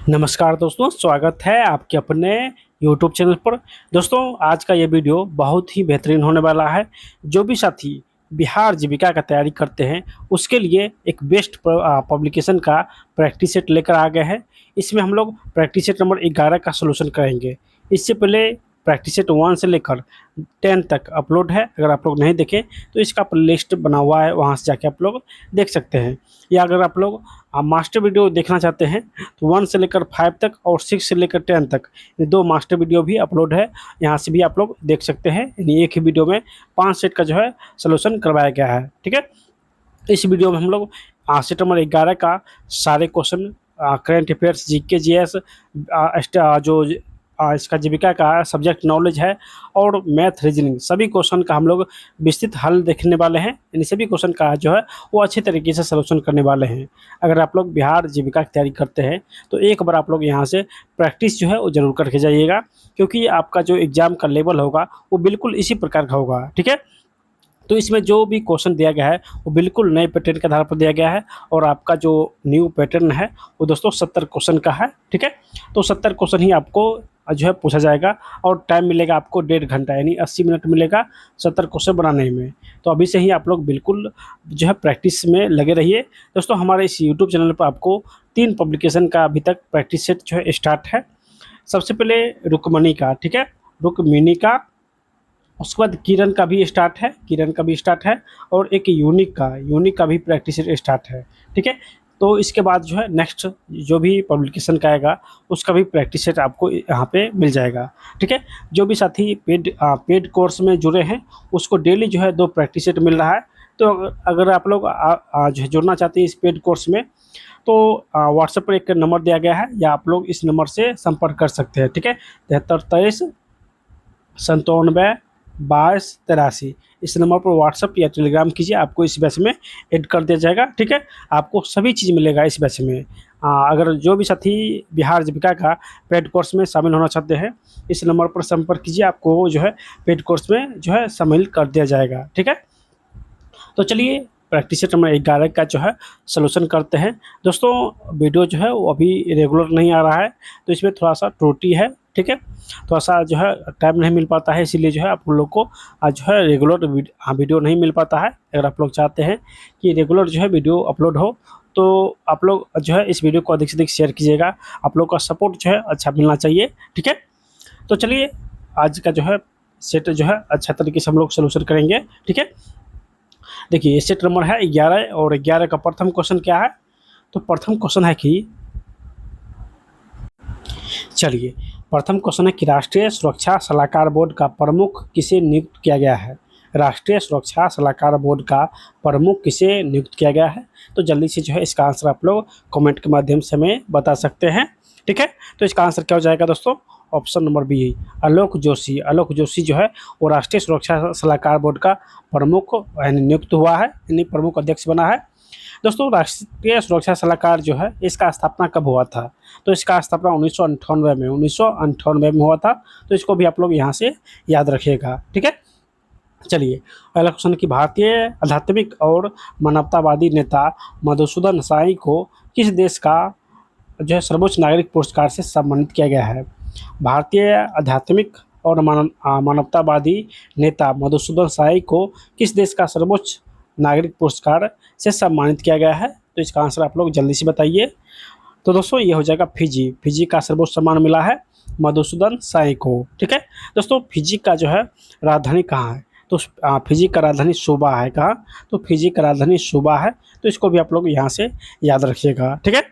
नमस्कार दोस्तों, स्वागत है आपके अपने यूट्यूब चैनल पर। दोस्तों, आज का ये वीडियो बहुत ही बेहतरीन होने वाला है। जो भी साथी बिहार जीविका का तैयारी करते हैं उसके लिए एक बेस्ट पब्लिकेशन का प्रैक्टिस सेट लेकर आ गए हैं। इसमें हम लोग प्रैक्टिस सेट नंबर 11 का सलूशन करेंगे। इससे पहले प्रैक्टिस सेट 1 से लेकर 10 तक अपलोड है। अगर आप लोग नहीं देखें तो इसका प्लेलिस्ट बना हुआ है, वहाँ से जाके आप लोग देख सकते हैं। या अगर आप लोग मास्टर वीडियो देखना चाहते हैं तो 1 से लेकर 5 तक और 6 से लेकर 10 तक ये 2 मास्टर वीडियो भी अपलोड है। यहाँ से भी आप लोग देख सकते हैं। यानी एक ही वीडियो में 5 सेट का जो है सलूशन करवाया गया है। ठीक है, इस वीडियो में हम लोग सेट नंबर 11 का सारे question, current affairs, GK, GS, जो इसका जीविका का सब्जेक्ट नॉलेज है और मैथ, रीजनिंग, सभी क्वेश्चन का हम लोग विस्तृत हल देखने वाले हैं। इन सभी क्वेश्चन का जो है वो अच्छे तरीके से सलूशन करने वाले हैं। अगर आप लोग बिहार जीविका की तैयारी करते हैं तो एक बार आप लोग यहाँ से प्रैक्टिस जो है वो ज़रूर करके जाइएगा, क्योंकि आपका जो एग्ज़ाम का लेवल होगा वो बिल्कुल इसी प्रकार का होगा। ठीक है, तो इसमें जो भी क्वेश्चन दिया गया है वो बिल्कुल नए पैटर्न के आधार पर दिया गया है और आपका जो न्यू पैटर्न है वो दोस्तों 70 क्वेश्चन का है। ठीक है, तो 70 क्वेश्चन ही आपको जो है पूछा जाएगा और टाइम मिलेगा आपको 1.5 घंटा, यानी 80 मिनट मिलेगा 70 क्वेश्चन बनाने में। तो अभी से ही आप लोग बिल्कुल जो है प्रैक्टिस में लगे रहिए। दोस्तों, हमारे इस यूट्यूब चैनल पर आपको 3 पब्लिकेशन का अभी तक प्रैक्टिस सेट जो है स्टार्ट है। सबसे पहले रुक्मणी का, ठीक है, रुक्मिणी का, उसके बाद किरण का भी स्टार्ट है, और एक यूनिक का भी प्रैक्टिस स्टार्ट है। ठीक है, तो इसके बाद जो है नेक्स्ट जो भी पब्लिकेशन का आएगा उसका भी प्रैक्टिस सेट आपको यहाँ पे मिल जाएगा। ठीक है, जो भी साथी पेड कोर्स में जुड़े हैं उसको डेली जो है 2 प्रैक्टिस सेट मिल रहा है। तो अगर आप लोग जो है जुड़ना चाहते हैं इस पेड कोर्स में तो व्हाट्सएप पर एक नंबर दिया गया है, या आप लोग इस नंबर से संपर्क कर सकते हैं। ठीक है, 73 23 97 22 83, इस नंबर पर व्हाट्सअप या टेलीग्राम कीजिए, आपको इस बैच में ऐड कर दिया जाएगा। ठीक है, आपको सभी चीज़ मिलेगा इस बैच में। अगर जो भी साथी बिहार जीविका का पेड कोर्स में शामिल होना चाहते हैं इस नंबर पर संपर्क कीजिए, आपको जो है पेड कोर्स में जो है शामिल कर दिया जाएगा। ठीक है, तो चलिए प्रैक्टिस सेट नंबर 11 का जो है सलूशन करते हैं। दोस्तों, वीडियो जो है वो अभी रेगुलर नहीं आ रहा है तो इसमें थोड़ा सा त्रुटि है। ठीक है, थोड़ा सा जो है टाइम नहीं मिल पाता है, इसीलिए जो है आप लोग को आज जो है रेगुलर वीडियो नहीं मिल पाता है। अगर आप लोग चाहते हैं कि रेगुलर जो है वीडियो अपलोड हो तो आप लोग जो है इस वीडियो को अधिक से अधिक शेयर कीजिएगा। आप लोग का सपोर्ट जो है अच्छा मिलना चाहिए। ठीक है, तो चलिए आज का जो है सेट जो है अच्छा तरीके से हम लोग सलूशन करेंगे। ठीक है, देखिए ये सेट नंबर है 11 और 11 का प्रथम क्वेश्चन क्या है। तो प्रथम क्वेश्चन है कि, चलिए प्रथम क्वेश्चन है कि राष्ट्रीय सुरक्षा सलाहकार बोर्ड का प्रमुख किसे नियुक्त किया गया है। राष्ट्रीय सुरक्षा सलाहकार बोर्ड का प्रमुख किसे नियुक्त किया गया है। तो जल्दी से जो है इसका आंसर आप लोग कमेंट के माध्यम से हमें बता सकते हैं। ठीक है, तो इसका आंसर क्या हो जाएगा दोस्तों, ऑप्शन नंबर बी, आलोक जोशी। आलोक जोशी जो है वो राष्ट्रीय सुरक्षा सलाहकार बोर्ड का प्रमुख यानी नियुक्त हुआ है, यानी प्रमुख अध्यक्ष बना है। दोस्तों, राष्ट्रीय सुरक्षा सलाहकार जो है इसका स्थापना कब हुआ था। तो इसका स्थापना 1998 में हुआ था। तो इसको भी आप लोग यहाँ से याद रखिएगा। ठीक है, चलिए अगला क्वेश्चन कि भारतीय आध्यात्मिक और मानवतावादी नेता मधुसूदन साई को किस देश का जो है सर्वोच्च नागरिक पुरस्कार से सम्मानित किया गया है। भारतीय आध्यात्मिक और मानवतावादी नेता मधुसूदन साई को किस देश का सर्वोच्च नागरिक पुरस्कार से सम्मानित किया गया है। तो इसका आंसर आप लोग जल्दी से बताइए। तो दोस्तों ये हो जाएगा फिजी। फिजी का सर्वोच्च सम्मान मिला है मधुसूदन साई को। ठीक है, दोस्तों फिजी का जो है राजधानी कहाँ है। तो फिजी का राजधानी सूबा है। कहाँ, तो फिजी का राजधानी सूबा है। तो इसको भी आप लोग यहाँ से याद रखिएगा। ठीक है,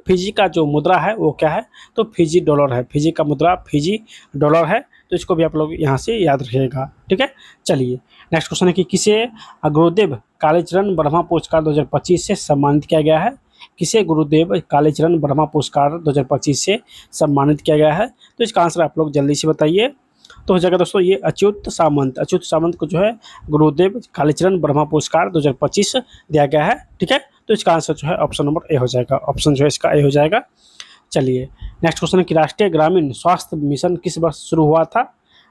फिजी का जो मुद्रा है वो क्या है, तो फिजी डॉलर है। फिजी का मुद्रा फिजी डॉलर है। तो इसको भी आप लोग यहाँ से याद रखिएगा। ठीक है, चलिए नेक्स्ट क्वेश्चन है कि किसे गुरुदेव कालीचरण ब्रह्मा पुरस्कार 2025 से सम्मानित किया गया है। किसे गुरुदेव कालीचरण ब्रह्मा पुरस्कार 2025 से सम्मानित किया गया है। तो इसका आंसर आप लोग जल्दी से बताइए। तो हो जाएगा दोस्तों ये अच्युत सामंत को जो है गुरुदेव कालीचरण ब्रह्मा पुरस्कार 2025 दिया गया है। ठीक है, तो इसका आंसर जो है ऑप्शन नंबर ए हो जाएगा। ऑप्शन जो है इसका ए हो जाएगा। चलिए नेक्स्ट क्वेश्चन है कि राष्ट्रीय ग्रामीण स्वास्थ्य मिशन किस वर्ष शुरू हुआ था।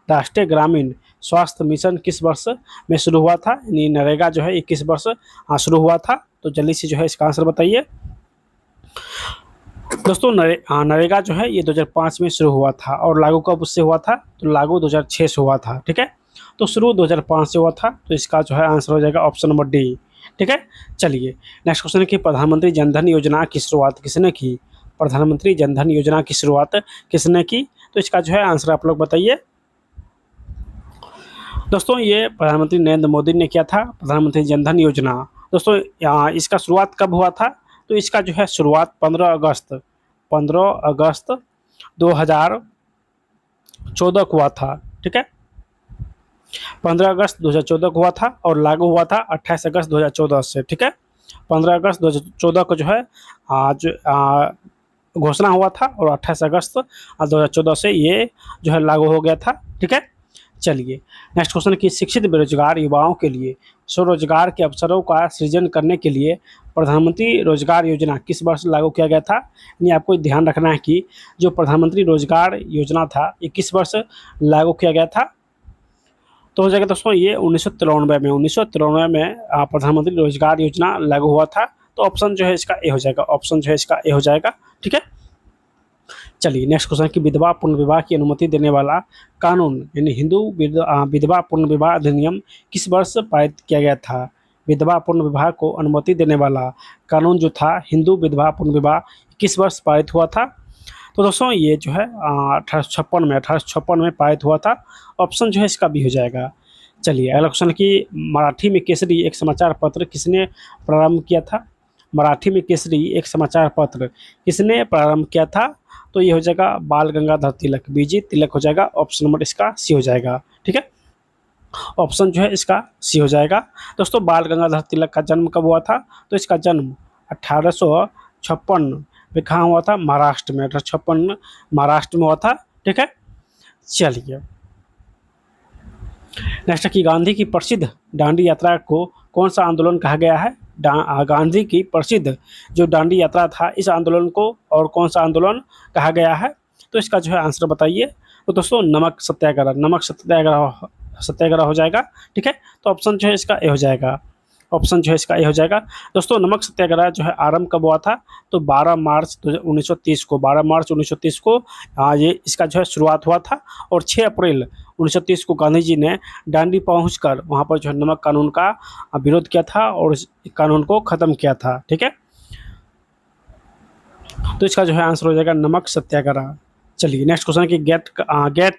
राष्ट्रीय ग्रामीण स्वास्थ्य मिशन किस वर्ष में शुरू हुआ था, यानी नरेगा जो है 21 वर्ष शुरू हुआ था। तो जल्दी से जो है इसका आंसर बताइए। दोस्तों नरेगा जो है ये 2005 में शुरू हुआ था और लागू कब उससे हुआ था, तो लागू 2006 से हुआ था। ठीक है, तो शुरू 2005 से हुआ था, तो इसका जो है आंसर हो जाएगा ऑप्शन नंबर डी। ठीक है, चलिए नेक्स्ट क्वेश्चन है कि प्रधानमंत्री जनधन योजना की शुरुआत किसने की। प्रधानमंत्री जनधन योजना की शुरुआत किसने की, तो इसका जो है आंसर आप लोग बताइए। दोस्तों ये प्रधानमंत्री नरेंद्र मोदी ने किया था, प्रधानमंत्री जनधन योजना। दोस्तों इसका शुरुआत कब हुआ था, तो इसका जो है शुरुआत 15 अगस्त 2014 को हुआ था। ठीक है, 15 अगस्त 2014 को हुआ था और लागू हुआ था 28 अगस्त 2014 से। ठीक है, 15 अगस्त 2014 को जो है आज घोषणा हुआ था और 28 अगस्त 2014 से ये जो है लागू हो गया था। ठीक है, चलिए नेक्स्ट क्वेश्चन कि शिक्षित बेरोजगार युवाओं के लिए स्वरोजगार के अवसरों का सृजन करने के लिए प्रधानमंत्री रोजगार योजना किस वर्ष लागू किया गया था। यानी आपको ध्यान रखना है कि जो प्रधानमंत्री रोजगार योजना था ये किस वर्ष लागू किया गया था, तो हो जाएगा दोस्तों ये 1993 में प्रधानमंत्री रोजगार योजना लागू हुआ था। तो ऑप्शन जो है इसका ए हो जाएगा, ऑप्शन जो है इसका ए हो जाएगा। ठीक है, चलिए नेक्स्ट क्वेश्चन कि विधवा पुनर्विवाह की अनुमति देने वाला कानून यानी हिंदू विधवा पुनर्विवाह अधिनियम किस वर्ष पारित किया गया था। विधवा पुनर्विवाह को अनुमति देने वाला कानून जो था हिंदू विधवा पुनर्विवाह किस वर्ष पारित हुआ था, तो दोस्तों ये जो है 1856 में पारित हुआ था। ऑप्शन जो है इसका भी हो जाएगा। चलिए अगला क्वेश्चन कि मराठी में केसरी एक समाचार पत्र किसने प्रारंभ किया था। मराठी में केसरी एक समाचार पत्र किसने प्रारंभ किया था, तो ये हो जाएगा बाल गंगाधर तिलक, बीजी तिलक हो जाएगा। ऑप्शन नंबर इसका सी हो जाएगा। ठीक है, ऑप्शन जो है इसका सी हो जाएगा। दोस्तों बाल गंगाधर तिलक का जन्म कब हुआ था, तो इसका जन्म 1856 में कहाँ हुआ था, महाराष्ट्र में। 1856 महाराष्ट्र में हुआ था। ठीक है, चलिए नेक्स्ट कि गांधी की प्रसिद्ध दांडी यात्रा को कौन सा आंदोलन कहा गया है। गांधी की प्रसिद्ध जो दांडी यात्रा था इस आंदोलन को और कौन सा आंदोलन कहा गया है, तो इसका जो है आंसर बताइए। तो दोस्तों नमक सत्याग्रह, नमक सत्याग्रह हो जाएगा। ठीक है, तो ऑप्शन जो है इसका ए हो जाएगा, ऑप्शन जो है इसका ए हो जाएगा। दोस्तों नमक सत्याग्रह जो है आरंभ कब हुआ था, तो 12 मार्च 1930 को, 12 मार्च 1930 को ये इसका जो है शुरुआत हुआ था और 6 अप्रैल 1930 को गांधी जी ने दांडी पहुंचकर वहां पर जो है नमक कानून का विरोध किया था और इस कानून को ख़त्म किया था। ठीक है, तो इसका जो है आंसर हो जाएगा नमक सत्याग्रह। चलिए नेक्स्ट क्वेश्चन कि गेट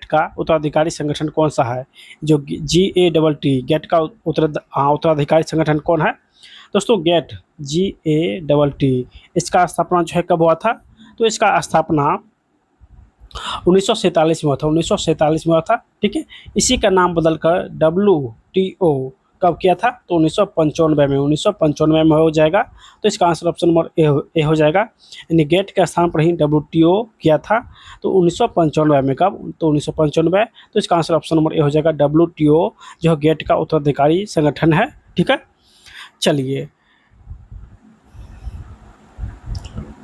का उत्तराधिकारी संगठन कौन सा है। जो GATT गेट का उत्तराधिकारी संगठन कौन है। दोस्तों गेट GATT इसका स्थापना जो है कब हुआ था, तो इसका स्थापना 1947 में हुआ था, 1947 में हुआ था। ठीक है, इसी का नाम बदलकर WTO कब किया था, तो 1995 में हो जाएगा। तो इसका आंसर ऑप्शन नंबर ए हो जाएगा। यानी गेट के स्थान पर ही WTO किया था, तो 1995 में कब, तो 1995। तो इसका आंसर ऑप्शन नंबर ए हो जाएगा। WTO जो गेट का उत्तराधिकारी संगठन है। ठीक है, चलिए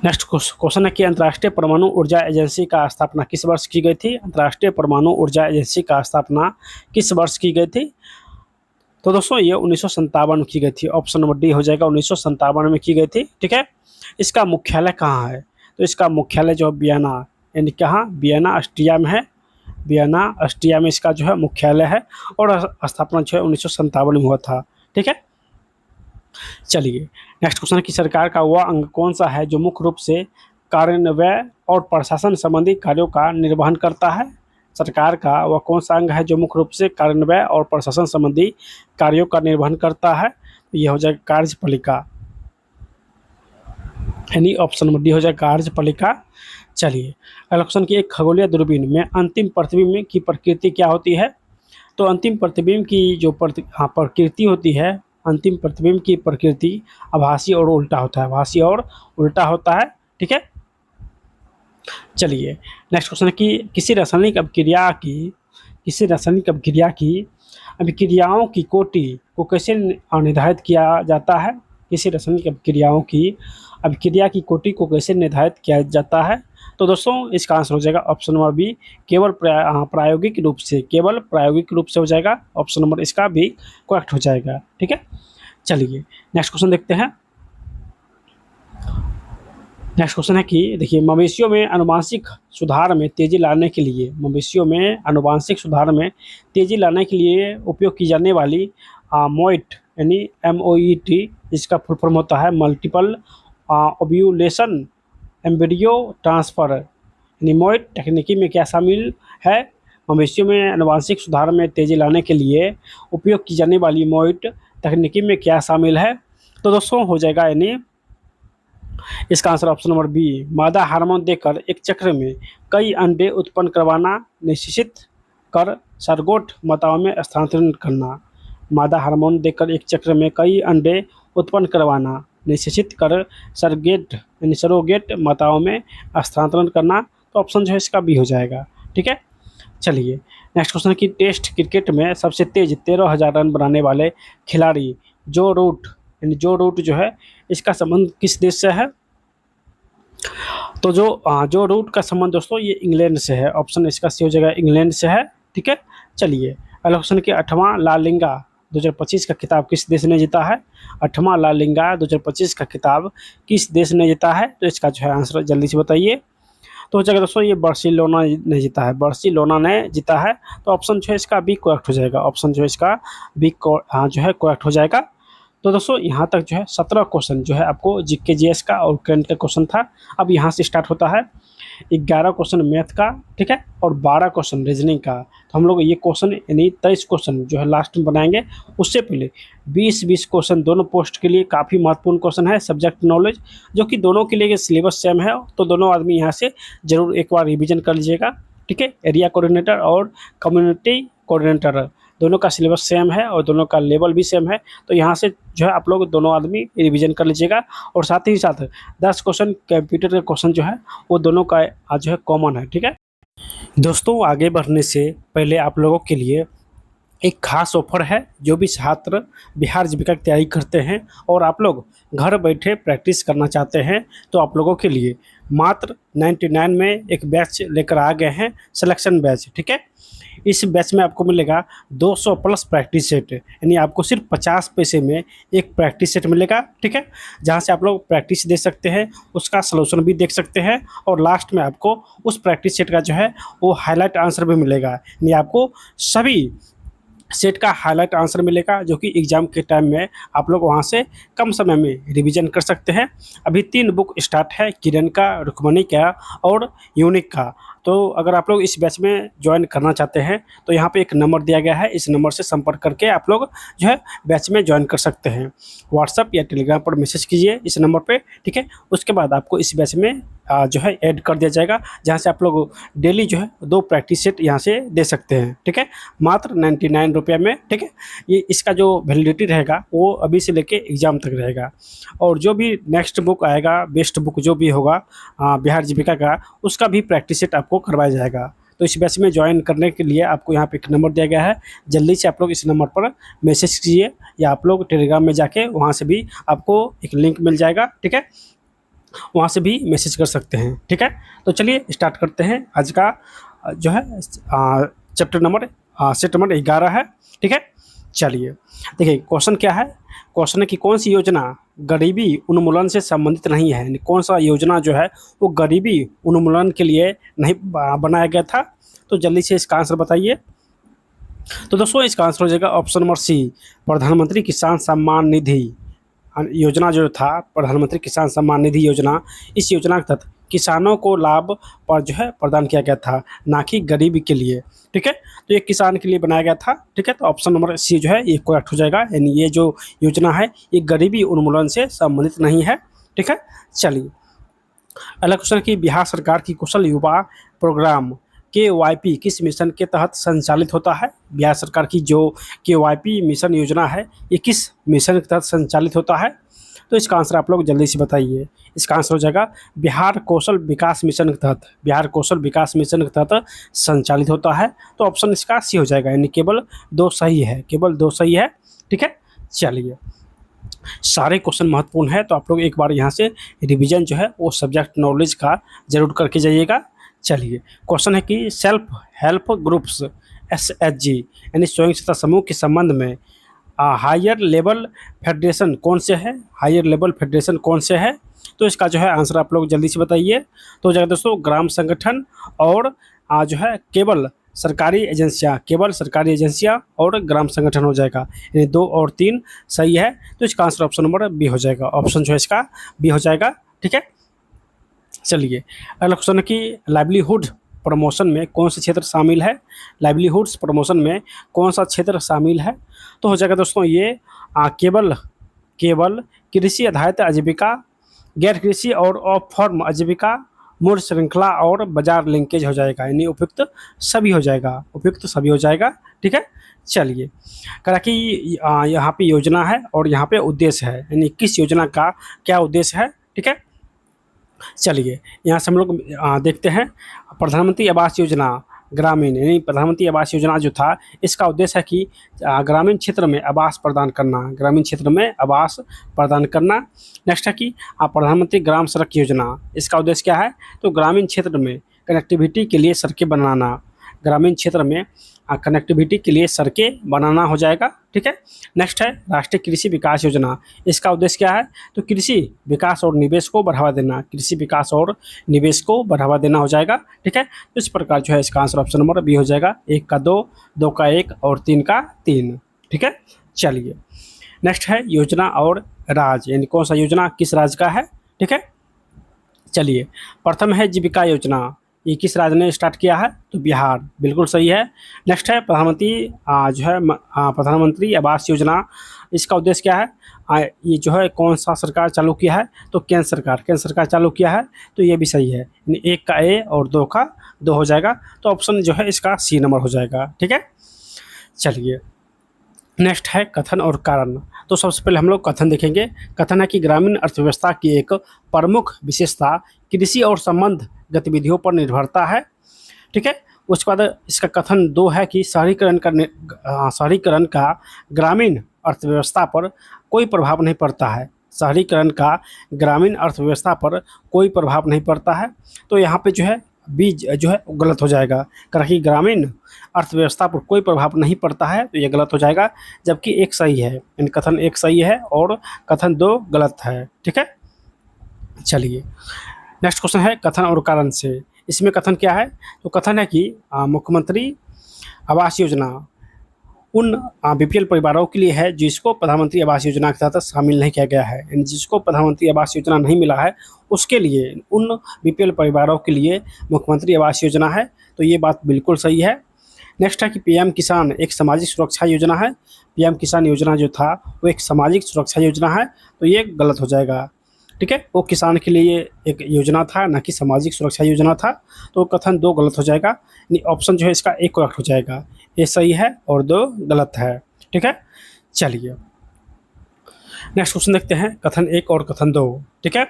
नेक्स्ट क्वेश्चन है कि अंतर्राष्ट्रीय परमाणु ऊर्जा एजेंसी का स्थापना किस वर्ष की गई थी। अंतर्राष्ट्रीय परमाणु ऊर्जा एजेंसी का स्थापना किस वर्ष की गई थी, तो दोस्तों ये 1957 में की गई थी। ऑप्शन नंबर डी हो जाएगा, 1957 में की गई थी। ठीक है, इसका मुख्यालय कहाँ है, तो इसका मुख्यालय जो वियना यानी कहाँ, वियना ऑस्ट्रिया में है। वियना ऑस्ट्रिया में इसका जो है मुख्यालय है और स्थापना जो है 1957 में हुआ था। ठीक है, चलिए नेक्स्ट क्वेश्चन की सरकार का वह अंग कौन सा है जो मुख्य रूप से कार्यान्वयन और प्रशासन संबंधी कार्यों का निर्वहन करता है। सरकार का वह कौन सा अंग है जो मुख्य रूप से कार्यान्वयन और प्रशासन संबंधी कार्यों का निर्वहन करता है, यह हो जाएगा कार्यपालिका, यानी ऑप्शन नंबर डी हो जाएगा कार्यपालिका। चलिए अगला क्वेश्चन की एक खगोलीय दूरबीन में अंतिम प्रतिबिंब की प्रकृति क्या होती है, तो अंतिम प्रतिबिंब की जो प्रकृति होती है, अंतिम प्रतिबिंब की प्रकृति आभासी और उल्टा होता है, आभासी और उल्टा होता है। ठीक है, चलिए नेक्स्ट क्वेश्चन है कि किसी रासायनिक अभिक्रिया की अभिक्रियाओं की कोटि को कैसे निर्धारित किया जाता है। किसी रासायनिक अभिक्रिया की कोटि को कैसे निर्धारित किया जाता है, तो दोस्तों इसका आंसर हो जाएगा ऑप्शन नंबर बी, केवल प्रायोगिक रूप से हो जाएगा। ऑप्शन नंबर इसका भी करेक्ट हो जाएगा। ठीक है, चलिए नेक्स्ट क्वेश्चन देखते हैं। नेक्स्ट क्वेश्चन है कि देखिए, मवेशियों में आनुवांशिक सुधार में तेजी लाने के लिए, मवेशियों में आनुवांशिक सुधार में तेजी लाने के लिए उपयोग की जाने वाली मोइट यानी MOET, इसका फुल फॉर्म होता है मल्टीपल ओव्यूलेशन एम्ब्रियो ट्रांसफ़र, यानी मोइट तकनीकी में क्या शामिल है? मवेशियों में आनुवांशिक सुधार में तेजी लाने के लिए उपयोग की जाने वाली मोइट तकनीकी में क्या शामिल है? तो दोस्तों हो जाएगा यानी इसका आंसर ऑप्शन नंबर बी, मादा हार्मोन देकर एक चक्र में कई अंडे उत्पन्न करवाना, निश्चित कर सरगोट माताओं में स्थानांतरण करना। मादा हार्मोन देकर एक चक्र में कई अंडे उत्पन्न करवाना, निश्चित कर सरगेट यानी सरोगेट माताओं में स्थानांतरण करना। तो ऑप्शन जो है इसका बी हो जाएगा। ठीक है, चलिए नेक्स्ट क्वेश्चन की, टेस्ट क्रिकेट में सबसे तेज 13,000 रन बनाने वाले खिलाड़ी जो रूट यानी जो रूट जो है इसका संबंध किस देश से है? तो जो रूट का संबंध दोस्तों ये इंग्लैंड से है। ऑप्शन इसका सी हो जाएगा, इंग्लैंड से है। ठीक है, चलिए अगला क्वेश्चन कि 8वां ला लिगा 2025 का खिताब किस देश ने जीता है? 8वां ला लिगा 2025 का खिताब किस देश ने जीता है? तो इसका जो है आंसर जल्दी से बताइए। तो हो जाएगा दोस्तों ये बार्सिलोना ने जीता है, बार्सिलोना ने जीता है। तो ऑप्शन जो है इसका बी करेक्ट हो जाएगा। ऑप्शन जो है इसका बी जो है करेक्ट हो जाएगा। तो दोस्तों यहाँ तक जो है 17 क्वेश्चन जो है आपको जीके जीएस का और करंट का क्वेश्चन था। अब यहाँ से स्टार्ट होता है 11 क्वेश्चन मैथ का, ठीक है, और 12 क्वेश्चन रीजनिंग का। तो हम लोग ये क्वेश्चन यानी 23 क्वेश्चन जो है लास्ट में बनाएंगे। उससे पहले 20-20 क्वेश्चन दोनों पोस्ट के लिए काफ़ी महत्वपूर्ण क्वेश्चन है, सब्जेक्ट नॉलेज, जो कि दोनों के लिए सिलेबस सेम है। तो दोनों आदमी यहाँ से ज़रूर एक बार रिविजन कर लीजिएगा। ठीक है, एरिया कोऑर्डिनेटर और कम्युनिटी कोऑर्डिनेटर दोनों का सिलेबस सेम है और दोनों का लेवल भी सेम है। तो यहाँ से जो है आप लोग दोनों आदमी रिवीजन कर लीजिएगा। और साथ ही साथ 10 क्वेश्चन कंप्यूटर के क्वेश्चन जो है वो दोनों का आज जो है कॉमन है। ठीक है दोस्तों, आगे बढ़ने से पहले आप लोगों के लिए एक खास ऑफर है। जो भी छात्र बिहार जीविका की तैयारी करते हैं और आप लोग घर बैठे प्रैक्टिस करना चाहते हैं, तो आप लोगों के लिए मात्र 99 में एक बैच लेकर आ गए हैं, सिलेक्शन बैच। ठीक है, इस बैच में आपको मिलेगा 200 प्लस प्रैक्टिस सेट, यानी आपको सिर्फ 50 पैसे में एक प्रैक्टिस सेट मिलेगा। ठीक है, जहाँ से आप लोग प्रैक्टिस दे सकते हैं, उसका सलूशन भी देख सकते हैं, और लास्ट में आपको उस प्रैक्टिस सेट का जो है वो हाईलाइट आंसर भी मिलेगा। यानी आपको सभी सेट का हाईलाइट आंसर मिलेगा, जो कि एग्ज़ाम के टाइम में आप लोग वहाँ से कम समय में रिवीजन कर सकते हैं। अभी 3 बुक स्टार्ट है, किरण का, रुक्मणी का और यूनिक का। तो अगर आप लोग इस बैच में ज्वाइन करना चाहते हैं तो यहाँ पे एक नंबर दिया गया है, इस नंबर से संपर्क करके आप लोग जो है बैच में ज्वाइन कर सकते हैं। व्हाट्सअप या टेलीग्राम पर मैसेज कीजिए इस नंबर पे। ठीक है, उसके बाद आपको इस बैच में जो है ऐड कर दिया जाएगा, जहाँ से आप लोग डेली जो है 2 प्रैक्टिस सेट यहाँ से दे सकते हैं। ठीक है, मात्र 99 रुपये में। ठीक है, ये इसका जो वैलिडिटी रहेगा वो अभी से लेके एग्ज़ाम तक रहेगा। और जो भी नेक्स्ट बुक आएगा, बेस्ट बुक जो भी होगा बिहार जीविका का, उसका भी प्रैक्टिस सेट आपको करवाया जाएगा। तो इस बैच में ज्वाइन करने के लिए आपको यहाँ पे एक नंबर दिया गया है, जल्दी से आप लोग इस नंबर पर मैसेज कीजिए, या आप लोग टेलीग्राम में जाके वहाँ से भी आपको एक लिंक मिल जाएगा। ठीक है, वहाँ से भी मैसेज कर सकते हैं। ठीक है, तो चलिए स्टार्ट करते हैं। आज का जो है चैप्टर नंबर सेट नंबर 11 है। ठीक है, चलिए देखिए क्वेश्चन क्या है। क्वेश्चन है कि कौन सी योजना गरीबी उन्मूलन से संबंधित नहीं है, यानी कौन सा योजना जो है वो गरीबी उन्मूलन के लिए नहीं बनाया गया था। तो जल्दी से इसका आंसर बताइए। तो दोस्तों इसका आंसर हो जाएगा ऑप्शन नंबर सी, प्रधानमंत्री किसान सम्मान निधि योजना जो था, प्रधानमंत्री किसान सम्मान निधि योजना। इस योजना के तहत किसानों को लाभ पर जो है प्रदान किया गया था, ना कि गरीबी के लिए। ठीक है, तो ये किसान के लिए बनाया गया था। ठीक है, तो ऑप्शन नंबर सी जो है ये करेक्ट हो जाएगा, यानी ये जो योजना है ये गरीबी उन्मूलन से संबंधित नहीं है। ठीक है, चलिए अगला क्वेश्चन कि बिहार सरकार की कुशल युवा प्रोग्राम KYP किस मिशन के तहत संचालित होता है? बिहार सरकार की जो KYP मिशन योजना है ये किस मिशन के तहत संचालित होता है? तो इसका आंसर आप लोग जल्दी से बताइए। इसका आंसर हो जाएगा बिहार कौशल विकास मिशन के तहत, बिहार कौशल विकास मिशन के तहत संचालित होता है। तो ऑप्शन इसका सी हो जाएगा, यानी केवल 2 सही है, केवल 2 सही है। ठीक है, चलिए सारे क्वेश्चन महत्वपूर्ण है, तो आप लोग एक बार यहाँ से रिवीजन जो है वो सब्जेक्ट नॉलेज का जरूर करके जाइएगा। चलिए क्वेश्चन है कि सेल्फ हेल्प ग्रुप्स SHG यानी स्वयं सहायता समूह के संबंध में हायर लेवल फेडरेशन कौन से है, हायर लेवल फेडरेशन कौन से है? तो इसका जो है आंसर आप लोग जल्दी से बताइए। तो हो जाएगा दोस्तों ग्राम संगठन और जो है केवल सरकारी एजेंसियां, केवल सरकारी एजेंसियां और ग्राम संगठन हो जाएगा, यानी 2 और 3 सही है। तो इसका आंसर ऑप्शन नंबर बी हो जाएगा, ऑप्शन जो है इसका बी हो जाएगा। ठीक है, चलिए अगला क्वेश्चन है कि लाइवलीहुड प्रमोशन में कौन सा क्षेत्र शामिल है, लाइवलीहुड्स प्रमोशन में कौन सा क्षेत्र शामिल है? तो हो जाएगा दोस्तों ये केवल केवल कृषि आधारित आजीविका, गैर कृषि और ऑफ फॉर्म आजीविका, मूल्य श्रृंखला और बाजार लिंकेज हो जाएगा, यानी उपयुक्त सभी हो जाएगा, उपयुक्त सभी हो जाएगा। ठीक है, चलिए कहा कि यहाँ पे योजना है और यहाँ पे उद्देश्य है, यानी किस योजना का क्या उद्देश्य है। ठीक है, चलिए यहाँ से हम लोग देखते हैं प्रधानमंत्री आवास योजना ग्रामीण, यानी प्रधानमंत्री आवास योजना जो था इसका उद्देश्य है कि ग्रामीण क्षेत्र में आवास प्रदान करना, ग्रामीण क्षेत्र में आवास प्रदान करना। नेक्स्ट है कि प्रधानमंत्री ग्राम सड़क योजना, इसका उद्देश्य क्या है? तो ग्रामीण क्षेत्र में कनेक्टिविटी के लिए सड़कें बनाना, ग्रामीण क्षेत्र में कनेक्टिविटी के लिए सड़कें बनाना हो जाएगा। ठीक है, नेक्स्ट है राष्ट्रीय कृषि विकास योजना, इसका उद्देश्य क्या है? तो कृषि विकास और निवेश को बढ़ावा देना, कृषि विकास और निवेश को बढ़ावा देना हो जाएगा। ठीक है, तो इस प्रकार जो है इसका आंसर ऑप्शन नंबर बी हो जाएगा, 1 का 2, 2 का 1 और 3 का 3। ठीक है, चलिए नेक्स्ट है योजना और राज्य, यानी कौन सा योजना किस राज्य का है। ठीक है, चलिए प्रथम है जीविका योजना, ये किस राज्य ने स्टार्ट किया है? तो बिहार, बिल्कुल सही है। नेक्स्ट है प्रधानमंत्री जो है प्रधानमंत्री आवास योजना, इसका उद्देश्य क्या है? ये जो है कौन सा सरकार चालू किया है? तो केंद्र सरकार चालू किया है, तो ये भी सही है, यानी 1 का ए और 2 का 2 हो जाएगा। तो ऑप्शन जो है इसका सी नंबर हो जाएगा। ठीक है, चलिए नेक्स्ट है कथन और कारण। तो सबसे पहले हम लोग कथन देखेंगे। कथन है कि ग्रामीण अर्थव्यवस्था की एक प्रमुख विशेषता कृषि और संबंध गतिविधियों पर निर्भरता है। ठीक है, उसके बाद इसका कथन 2 है कि शहरीकरण का ग्रामीण अर्थव्यवस्था पर कोई प्रभाव नहीं पड़ता है, शहरीकरण का ग्रामीण अर्थव्यवस्था पर कोई प्रभाव नहीं पड़ता है। तो यहाँ पे जो है बी जो है गलत हो जाएगा, क्योंकि ग्रामीण अर्थव्यवस्था पर कोई प्रभाव नहीं पड़ता है, तो ये गलत हो जाएगा। जबकि 1 सही है, इन कथन 1 सही है और कथन 2 गलत है। ठीक है, चलिए नेक्स्ट क्वेश्चन है कथन और कारण से। इसमें कथन क्या है? तो कथन है कि मुख्यमंत्री आवास योजना उन बीपीएल परिवारों के लिए है जिसको प्रधानमंत्री आवास योजना के तहत शामिल नहीं किया गया है, यानी जिसको प्रधानमंत्री आवास योजना नहीं मिला है उसके लिए, उन बीपीएल परिवारों के लिए मुख्यमंत्री आवास योजना है। तो ये बात बिल्कुल सही है। नेक्स्ट है कि पीएम किसान एक सामाजिक सुरक्षा योजना है, पीएम किसान योजना जो था वो एक सामाजिक सुरक्षा योजना है, तो ये गलत हो जाएगा। ठीक है, वो किसान के लिए एक योजना था, न कि सामाजिक सुरक्षा योजना था। तो कथन 2 गलत हो जाएगा, यानी ऑप्शन जो है इसका 1 करेक्ट हो जाएगा, ये सही है और 2 गलत है। ठीक है, चलिए नेक्स्ट क्वेश्चन देखते हैं कथन 1 और कथन 2। ठीक है,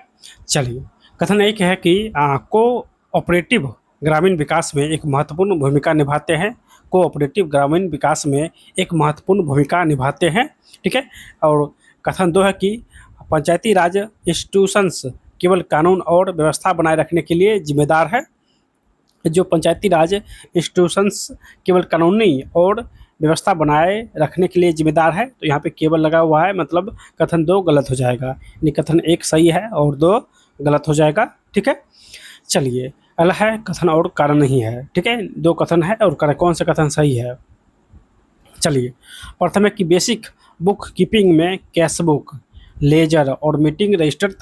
चलिए कथन 1 है कि कोऑपरेटिव ग्रामीण विकास में एक महत्वपूर्ण भूमिका निभाते हैं, कोऑपरेटिव ग्रामीण विकास में एक महत्वपूर्ण भूमिका निभाते हैं। ठीक है, और कथन 2 है कि पंचायती राज इंस्टीट्यूशंस केवल कानून और व्यवस्था बनाए रखने के लिए जिम्मेदार है, जो पंचायती राज इंस्टीट्यूशंस केवल कानूनी और व्यवस्था बनाए रखने के लिए जिम्मेदार है। तो यहाँ पे केवल लगा हुआ है, मतलब कथन 2 गलत हो जाएगा, यानी कथन 1 सही है और 2 गलत हो जाएगा। ठीक है, चलिए अगला है कथन और कारण नहीं है। ठीक है, 2 कथन है और कौन सा कथन सही है? चलिए प्रथम है कि बेसिक बुक कीपिंग में कैश बुक, लेजर और मीटिंग रजिस्टर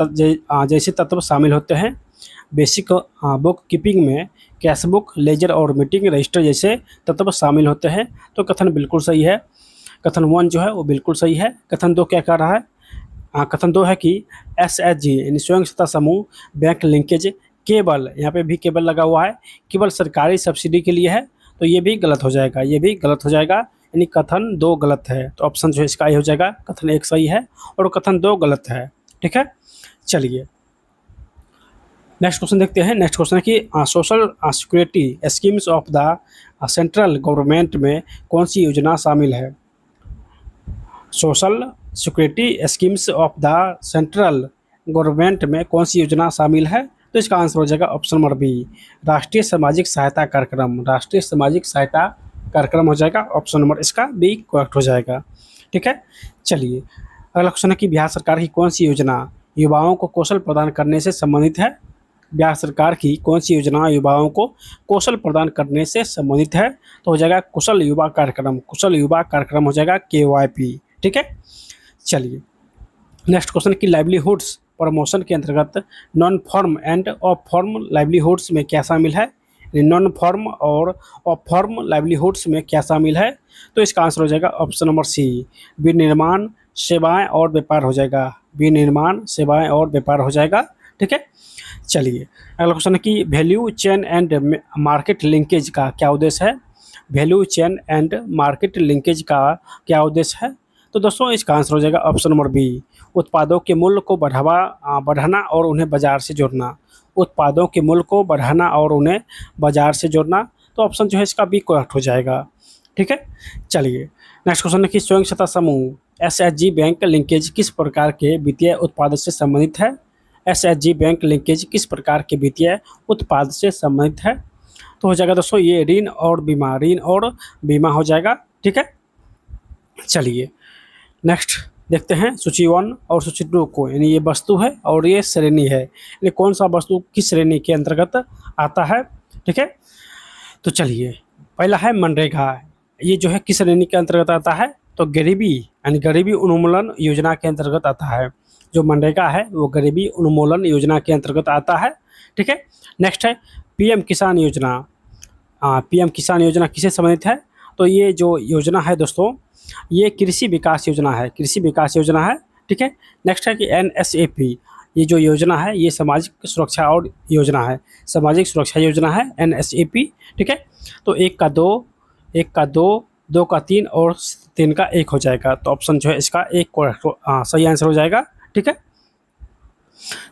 जैसे तत्व शामिल होते हैं। बेसिक बुक कीपिंग में कैश बुक, लेजर और मीटिंग रजिस्टर जैसे तत्व शामिल होते हैं। तो कथन बिल्कुल सही है, कथन 1 जो है वो बिल्कुल सही है। कथन 2 क्या कह रहा है? कथन 2 है कि एसएचजी यानी स्वयं सहायता समूह बैंक लिंकेज केवल, यहाँ पे भी केवल लगा हुआ है, केवल सरकारी सब्सिडी के लिए है। तो ये भी गलत हो जाएगा, ये भी गलत हो जाएगा, यानी कथन 2 गलत है। तो ऑप्शन जो है इसका ये हो जाएगा, कथन 1 सही है और कथन 2 गलत है। ठीक है, चलिए नेक्स्ट क्वेश्चन देखते हैं। नेक्स्ट क्वेश्चन है कि social security schemes of the central government में कौन सी योजना शामिल है? Social security schemes of the central government में कौन सी योजना शामिल है? तो इसका आंसर हो जाएगा ऑप्शन नंबर बी, राष्ट्रीय सामाजिक सहायता कार्यक्रम, राष्ट्रीय सामाजिक सहायता कार्यक्रम हो जाएगा। ऑप्शन नंबर इसका बी करेक्ट हो जाएगा। ठीक है। चलिए, अगला क्वेश्चन है कि बिहार सरकार की कौन सी योजना युवाओं को कौशल प्रदान करने से संबंधित है? बिहार सरकार की कौन सी योजना युवाओं को कौशल प्रदान करने से संबंधित है? तो हो जाएगा कुशल युवा कार्यक्रम। कुशल युवा कार्यक्रम हो जाएगा KYP, ठीक है। चलिए, नेक्स्ट क्वेश्चन की लाइवलीहुड्स प्रमोशन के अंतर्गत non farm end of form livelihoods में क्या शामिल है? नॉन फॉर्म और ऑफ फॉर्म लाइवलीहुड्स में क्या शामिल है? तो इसका आंसर हो जाएगा ऑप्शन नंबर सी, विनिर्माण, सेवाएं और व्यापार हो जाएगा। विनिर्माण, सेवाएं और व्यापार हो जाएगा, ठीक है। चलिए, अगला क्वेश्चन है कि value chain and market linkage का क्या उद्देश्य है? Value chain and market linkage का क्या उद्देश्य है? तो दोस्तों इसका आंसर हो जाएगा ऑप्शन नंबर बी, उत्पादों के मूल्य को बढ़ाना और उन्हें बाजार से जोड़ना। उत्पादों के मूल्य को बढ़ाना और उन्हें बाजार से जोड़ना। तो ऑप्शन जो है इसका बी करेक्ट हो जाएगा, ठीक है। चलिए, नेक्स्ट क्वेश्चन है कि स्वयं सहायता समूह SHG बैंक लिंकेज किस प्रकार के वित्तीय उत्पाद से संबंधित है? SHG बैंक लिंकेज किस प्रकार के वित्तीय उत्पाद से संबंधित है? तो हो जाएगा दोस्तों ये ऋण और बीमा, ऋण और बीमा हो जाएगा, ठीक है। चलिए, नेक्स्ट देखते हैं सूची 1 और सूची 2 को, यानी ये वस्तु है और ये श्रेणी है, यानी कौन सा वस्तु किस श्रेणी के अंतर्गत आता है, ठीक है। तो चलिए, पहला है मनरेगा, ये जो है किस श्रेणी के अंतर्गत आता है? तो गरीबी यानी गरीबी उन्मूलन योजना के अंतर्गत आता है। जो मनरेगा है वो गरीबी उन्मूलन योजना के अंतर्गत आता है, ठीक है। नेक्स्ट है PM किसान योजना। PM किसान योजना किससे संबंधित है? तो ये जो योजना है दोस्तों, ये कृषि विकास योजना है, कृषि विकास योजना है, ठीक है। नेक्स्ट है कि NSAP, ये जो योजना है ये सामाजिक सुरक्षा और योजना है, सामाजिक सुरक्षा योजना है NSAP, ठीक है। तो एक का दो, दो का तीन और तीन का एक हो जाएगा। तो ऑप्शन जो है इसका एक सही आंसर हो जाएगा, ठीक है।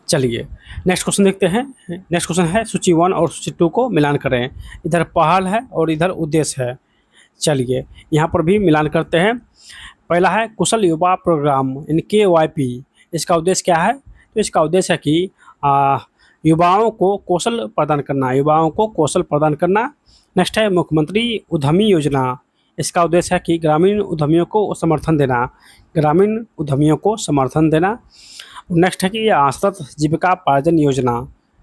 चलिए, नेक्स्ट क्वेश्चन देखते हैं। नेक्स्ट क्वेश्चन है सूची 1 और सूची 2 को मिलान करें। इधर पहल है और इधर उद्देश्य है। चलिए, यहाँ पर भी मिलान करते हैं। पहला है कुशल युवा प्रोग्राम यानी KYP, इसका उद्देश्य क्या है? तो इसका उद्देश्य है कि युवाओं को कौशल प्रदान करना, युवाओं को कौशल प्रदान करना। नेक्स्ट है मुख्यमंत्री उद्यमी योजना, इसका उद्देश्य है कि ग्रामीण उद्यमियों को समर्थन देना, ग्रामीण उद्यमियों को समर्थन देना। नेक्स्ट है कि सतत जीविका पार्जन योजना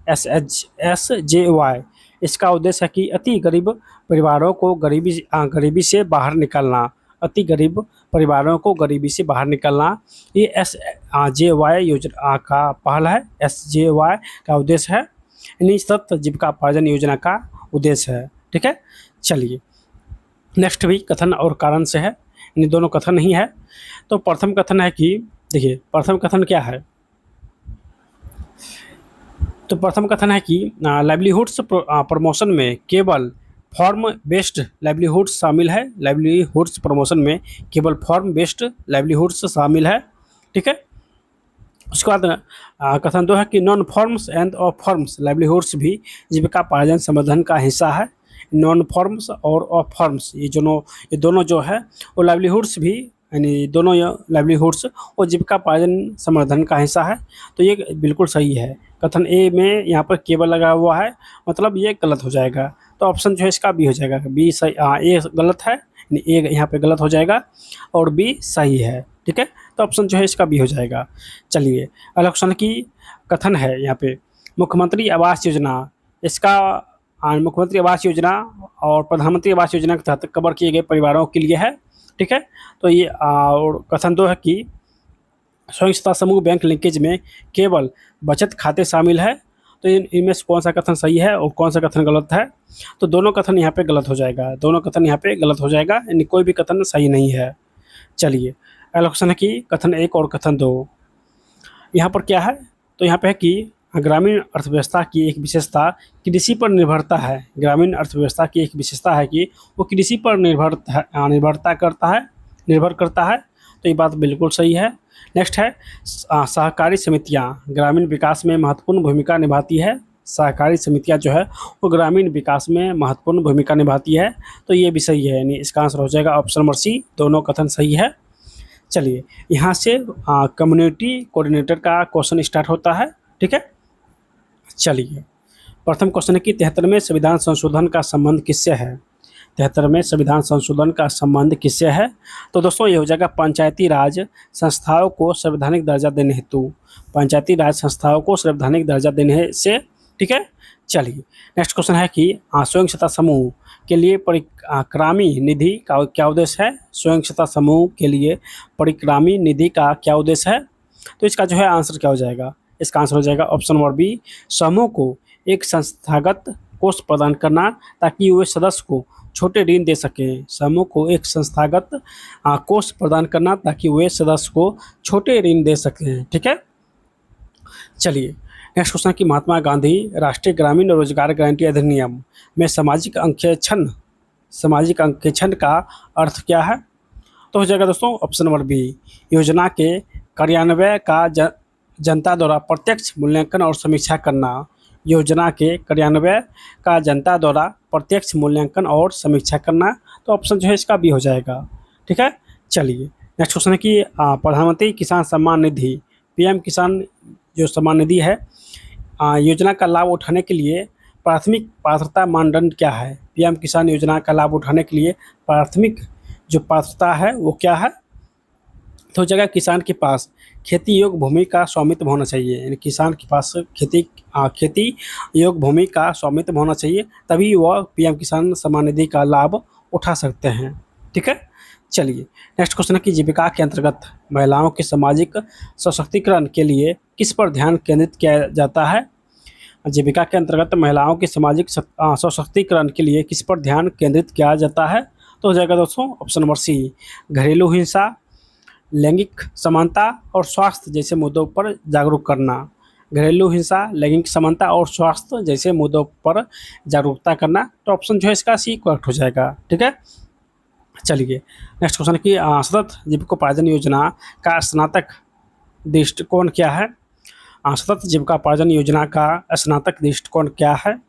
SJY, इसका उद्देश्य है कि अति गरीब परिवारों को गरीबी से बाहर निकालना, अति गरीब परिवारों को गरीबी से बाहर निकालना। ये SJY योजना का पहल है, SJY का उद्देश्य है, यानी सतत जीविका पार्जन योजना का उद्देश्य है, ठीक है। चलिए, नेक्स्ट भी कथन और कारण से है, यानी दोनों कथन ही है। तो प्रथम कथन है कि देखिए, प्रथम कथन क्या है? तो प्रथम कथन है कि लाइवलीहुड्स प्रमोशन में केवल फॉर्म बेस्ड लाइवलीहुड्स शामिल है। लाइवलीहुड्स प्रमोशन में केवल फॉर्म बेस्ड लाइवलीहुड्स शामिल है, ठीक है। उसके बाद कथन 2 है कि non forms end of forms livelihoods भी जीविका पार्जन संवर्धन का हिस्सा है। नॉन फॉर्म्स और ऑफ फॉर्म्स ये दोनों जो है वो लाइवलीहुड्स भी, यानी दोनों लाइवलीहुड्स और जीविका पार्जन संवर्धन का हिस्सा है। तो ये बिल्कुल सही है। कथन ए में यहाँ पर केवल लगा हुआ है, मतलब ये गलत हो जाएगा। तो ऑप्शन जो है इसका बी हो जाएगा, बी सही। ए गलत है, ए यहाँ पे गलत हो जाएगा और बी सही है, ठीक है। तो ऑप्शन जो है इसका बी हो जाएगा। चलिए, अगला क्वेश्चन की कथन है यहाँ पे मुख्यमंत्री आवास योजना, इसका मुख्यमंत्री आवास योजना और प्रधानमंत्री आवास योजना के तहत कवर किए गए परिवारों के लिए है, ठीक है। तो ये और कथन 2 है कि स्वयं सहायता समूह बैंक लिंकेज में केवल बचत खाते शामिल है। तो इनमें से कौन सा कथन सही है और कौन सा कथन गलत है? तो दोनों कथन यहाँ पे गलत हो जाएगा, दोनों कथन यहाँ पे गलत हो जाएगा, यानी कोई भी कथन सही नहीं है। चलिए, अगला क्वेश्चन है कि कथन 1 और कथन 2 यहाँ पर क्या है? तो यहाँ पे है कि ग्रामीण अर्थव्यवस्था की एक विशेषता कृषि पर निर्भरता है। ग्रामीण अर्थव्यवस्था की एक विशेषता है कि वो कृषि पर निर्भर करता है। तो ये बात बिल्कुल सही है। नेक्स्ट है सहकारी समितियाँ ग्रामीण विकास में महत्वपूर्ण भूमिका निभाती है। सहकारी समितियाँ जो है वो ग्रामीण विकास में महत्वपूर्ण भूमिका निभाती है। तो ये भी सही है, यानी इसका आंसर हो जाएगा ऑप्शन नंबर सी, दोनों कथन सही है। चलिए, यहाँ से कम्युनिटी कोऑर्डिनेटर का क्वेश्चन स्टार्ट होता है, ठीक है। चलिए, प्रथम क्वेश्चन है कि 73वें संविधान संशोधन का संबंध किससे है? 73 में संविधान संशोधन का संबंध किससे है? तो दोस्तों ये हो जाएगा पंचायती राज संस्थाओं को संवैधानिक दर्जा देने हेतु, पंचायती राज संस्थाओं को संवैधानिक दर्जा देने से। ठीक है, चलिए नेक्स्ट क्वेश्चन है कि स्वयं सहायता समूह के लिए परिक्रामी निधि का क्या उद्देश्य है? स्वयं सहायता समूह के लिए परिक्रामी निधि का क्या उद्देश्य है? तो इसका जो है आंसर क्या हो जाएगा? इसका आंसर हो जाएगा ऑप्शन नंबर बी, समूह को एक संस्थागत कोष प्रदान करना ताकि वे सदस्य को छोटे ऋण दे सकें। समूह को एक संस्थागत कोष प्रदान करना ताकि वे सदस्य को छोटे ऋण दे सकें। ठीक है, चलिए नेक्स्ट क्वेश्चन कि महात्मा गांधी राष्ट्रीय ग्रामीण रोजगार गारंटी अधिनियम में सामाजिक अंकेक्षण का अर्थ क्या है? तो हो जाएगा दोस्तों ऑप्शन नंबर बी, योजना के कार्यान्वयन का जनता द्वारा प्रत्यक्ष मूल्यांकन और समीक्षा करना। योजना के कार्यान्वयन का जनता द्वारा प्रत्यक्ष मूल्यांकन और समीक्षा करना। तो ऑप्शन जो है इसका बी हो जाएगा। ठीक है, चलिए नेक्स्ट क्वेश्चन है कि प्रधानमंत्री किसान सम्मान निधि पीएम किसान जो सम्मान निधि है, योजना का लाभ उठाने के लिए प्राथमिक पात्रता मानदंड क्या है? पीएम किसान योजना का लाभ उठाने के लिए प्राथमिक जो पात्रता है वो क्या है? तो जगह किसान के पास खेती योग्य भूमि का स्वामित्व होना चाहिए, यानी किसान के पास खेती योग्य भूमि का स्वामित्व होना चाहिए, तभी वह पीएम किसान सम्मान निधि का लाभ उठा सकते हैं। ठीक है, चलिए नेक्स्ट क्वेश्चन है कि जीविका के अंतर्गत महिलाओं के सामाजिक सशक्तिकरण के लिए किस पर ध्यान केंद्रित किया जाता है? जीविका के अंतर्गत महिलाओं के सामाजिक सशक्तिकरण के लिए किस पर ध्यान केंद्रित किया जाता है? तो हो जाएगा दोस्तों ऑप्शन नंबर सी, घरेलू हिंसा, लैंगिक समानता और स्वास्थ्य जैसे मुद्दों पर जागरूक करना। घरेलू हिंसा, लैंगिक समानता और स्वास्थ्य जैसे मुद्दों पर जागरूकता करना। तो ऑप्शन जो है इसका सी करेक्ट हो जाएगा। ठीक है, चलिए नेक्स्ट क्वेश्चन की सतत जीविकोपार्जन योजना का स्नातक दृष्टिकोण क्या है? सतत जीविकोपार्जन योजना का स्नातक दृष्टिकोण क्या है? तो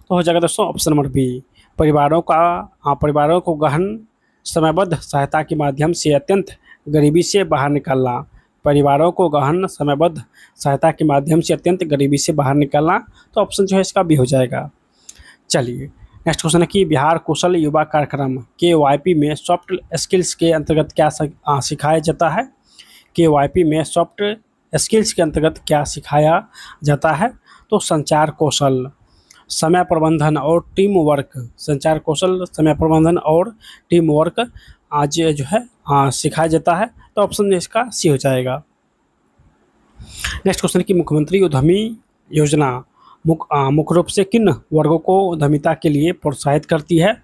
हो जाएगा दोस्तों ऑप्शन नंबर बी, परिवारों को गहन समयबद्ध सहायता के माध्यम से अत्यंत गरीबी से बाहर निकालना। परिवारों को गहन समयबद्ध सहायता के माध्यम से अत्यंत गरीबी से बाहर निकालना। तो ऑप्शन जो है इसका बी हो जाएगा। चलिए नेक्स्ट क्वेश्चन है कि बिहार कौशल युवा कार्यक्रम KYP में सॉफ्ट स्किल्स के अंतर्गत क्या सिखाया जाता है? KYP में सॉफ्ट स्किल्स के अंतर्गत क्या सिखाया जाता है? तो संचार कौशल, समय प्रबंधन और टीम वर्क, संचार कौशल, समय प्रबंधन और टीम वर्क आज जो है सिखाया जाता है। तो ऑप्शन इसका सी हो जाएगा। नेक्स्ट क्वेश्चन की मुख्यमंत्री उद्यमी योजना मुख्य रूप से किन वर्गों को उद्यमिता के लिए प्रोत्साहित करती है?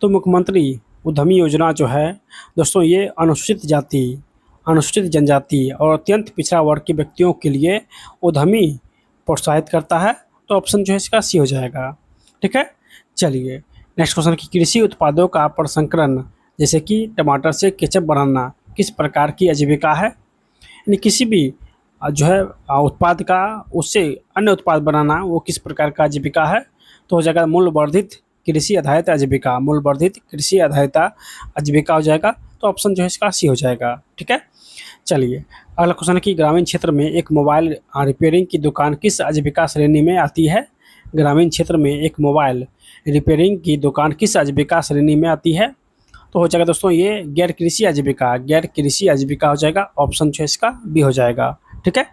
तो मुख्यमंत्री उद्यमी योजना जो है दोस्तों ये अनुसूचित जाति, अनुसूचित जनजाति और अत्यंत पिछड़ा वर्ग के व्यक्तियों के लिए उद्यमी प्रोत्साहित करता है। तो ऑप्शन जो है इसका सी हो जाएगा। ठीक है, चलिए नेक्स्ट क्वेश्चन की कृषि उत्पादों का प्रसंस्करण जैसे कि टमाटर से केचप बनाना किस प्रकार की आजीविका है? यानी किसी भी जो है उत्पाद का उससे अन्य उत्पाद बनाना वो किस प्रकार का आजीविका है? तो हो जाएगा मूल्य वर्धित कृषि आधारित आजीविका, मूल्य वर्धित कृषि आधारित आजीविका हो जाएगा। तो ऑप्शन जो है इसका सी हो जाएगा। ठीक है, चलिए अगला क्वेश्चन है कि ग्रामीण क्षेत्र में एक मोबाइल रिपेयरिंग की दुकान किस आजीविका श्रेणी में आती है? ग्रामीण क्षेत्र में एक मोबाइल रिपेयरिंग की दुकान किस आजीविका श्रेणी में आती है? तो हो जाएगा दोस्तों ये गैर कृषि आजीविका हो जाएगा। ऑप्शन जो है इसका बी हो जाएगा। ठीक है,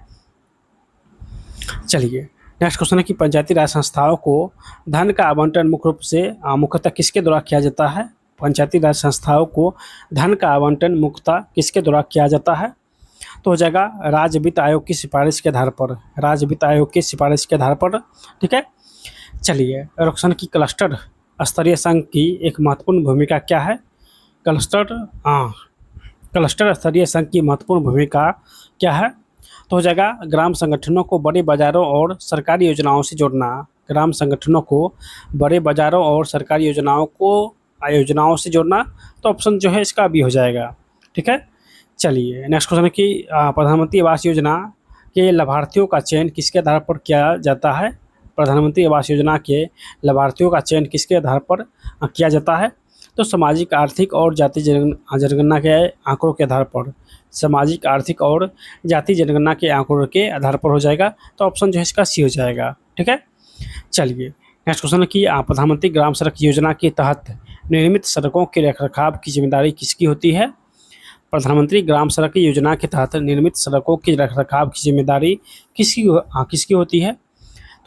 चलिए नेक्स्ट क्वेश्चन है कि पंचायती राज संस्थाओं को धन का आवंटन मुख्यतः किसके द्वारा किया जाता है? पंचायती राज संस्थाओं को धन का आवंटन मुख्यतः किसके द्वारा किया जाता है? तो हो जाएगा राज्य वित्त आयोग की सिफारिश के आधार पर, राज्य वित्त आयोग की सिफारिश के आधार पर। ठीक है, चलिए क्वेश्चन की क्लस्टर स्तरीय संघ की एक महत्वपूर्ण भूमिका क्या है? क्लस्टर स्तरीय संघ की महत्वपूर्ण भूमिका क्या है? तो हो जाएगा ग्राम संगठनों को बड़े बाजारों और सरकारी योजनाओं से जोड़ना। ग्राम संगठनों को बड़े बाजारों और सरकारी योजनाओं से जोड़ना। तो ऑप्शन जो है इसका बी हो जाएगा। ठीक है, चलिए नेक्स्ट क्वेश्चन है कि प्रधानमंत्री आवास योजना के लाभार्थियों का चयन किसके आधार पर किया जाता है? प्रधानमंत्री आवास योजना के लाभार्थियों का चयन किसके आधार पर किया जाता है? तो सामाजिक, आर्थिक और जाति जनगणना के आंकड़ों के आधार पर, सामाजिक, आर्थिक और जाति जनगणना के आंकड़ों के आधार पर हो जाएगा। तो ऑप्शन जो है इसका सी हो जाएगा। ठीक है, चलिए नेक्स्ट क्वेश्चन है कि प्रधानमंत्री ग्राम सड़क योजना के तहत निर्मित सड़कों के रखरखाव की जिम्मेदारी किसकी होती है? प्रधानमंत्री ग्राम सड़क योजना के तहत निर्मित सड़कों के रखरखाव की जिम्मेदारी किसकी होती है?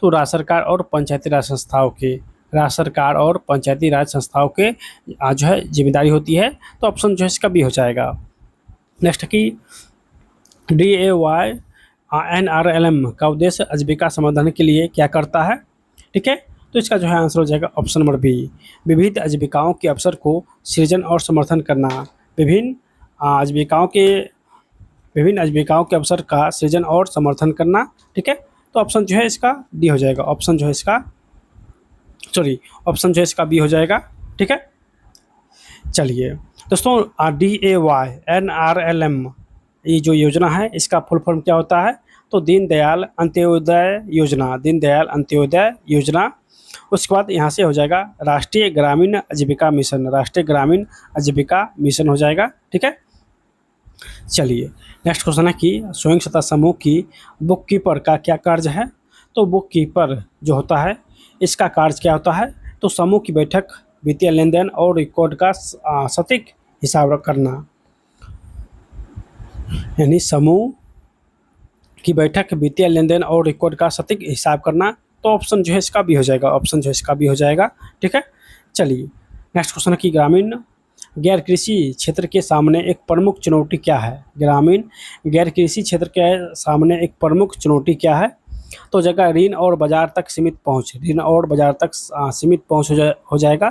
तो राज्य सरकार और पंचायती राज संस्थाओं के, राज्य सरकार और पंचायती राज संस्थाओं के जो है जिम्मेदारी होती है। तो ऑप्शन जो है इसका बी हो जाएगा। नेक्स्ट कि DAY NRLM का उद्देश्य आजीविका संवर्धन के लिए क्या करता है? ठीक है, तो इसका जो है आंसर हो जाएगा ऑप्शन नंबर बी, विविध आजीविकाओं के अवसर को सृजन और समर्थन करना। विभिन्न आजीविकाओं के अवसर का सृजन और समर्थन करना। ठीक है, तो ऑप्शन जो है इसका डी हो जाएगा। ऑप्शन जो है इसका बी हो जाएगा। ठीक है, चलिए दोस्तों, DAY NRLM ये जो योजना है इसका फुल फॉर्म क्या होता है? तो दीनदयाल अंत्योदय योजना। उसके बाद यहाँ से हो जाएगा राष्ट्रीय ग्रामीण आजीविका मिशन हो जाएगा। ठीक है, चलिए नेक्स्ट क्वेश्चन है कि स्वयं सहायता समूह की बुक कीपर का क्या कार्य है? तो बुक कीपर जो होता है इसका कार्य क्या होता है? तो समूह की बैठक, वित्तीय लेन देन और रिकॉर्ड का सटीक हिसाब करना। यानी समूह की बैठक, वित्तीय लेन देन और रिकॉर्ड का सटीक हिसाब करना। तो ऑप्शन जो है इसका भी हो जाएगा। ठीक है, चलिए नेक्स्ट क्वेश्चन है कि ग्रामीण गैर कृषि क्षेत्र के सामने एक प्रमुख चुनौती क्या है? ग्रामीण गैर कृषि क्षेत्र के सामने एक प्रमुख चुनौती क्या है? तो जगह ऋण और बाजार तक सीमित पहुंच हो जाएगा।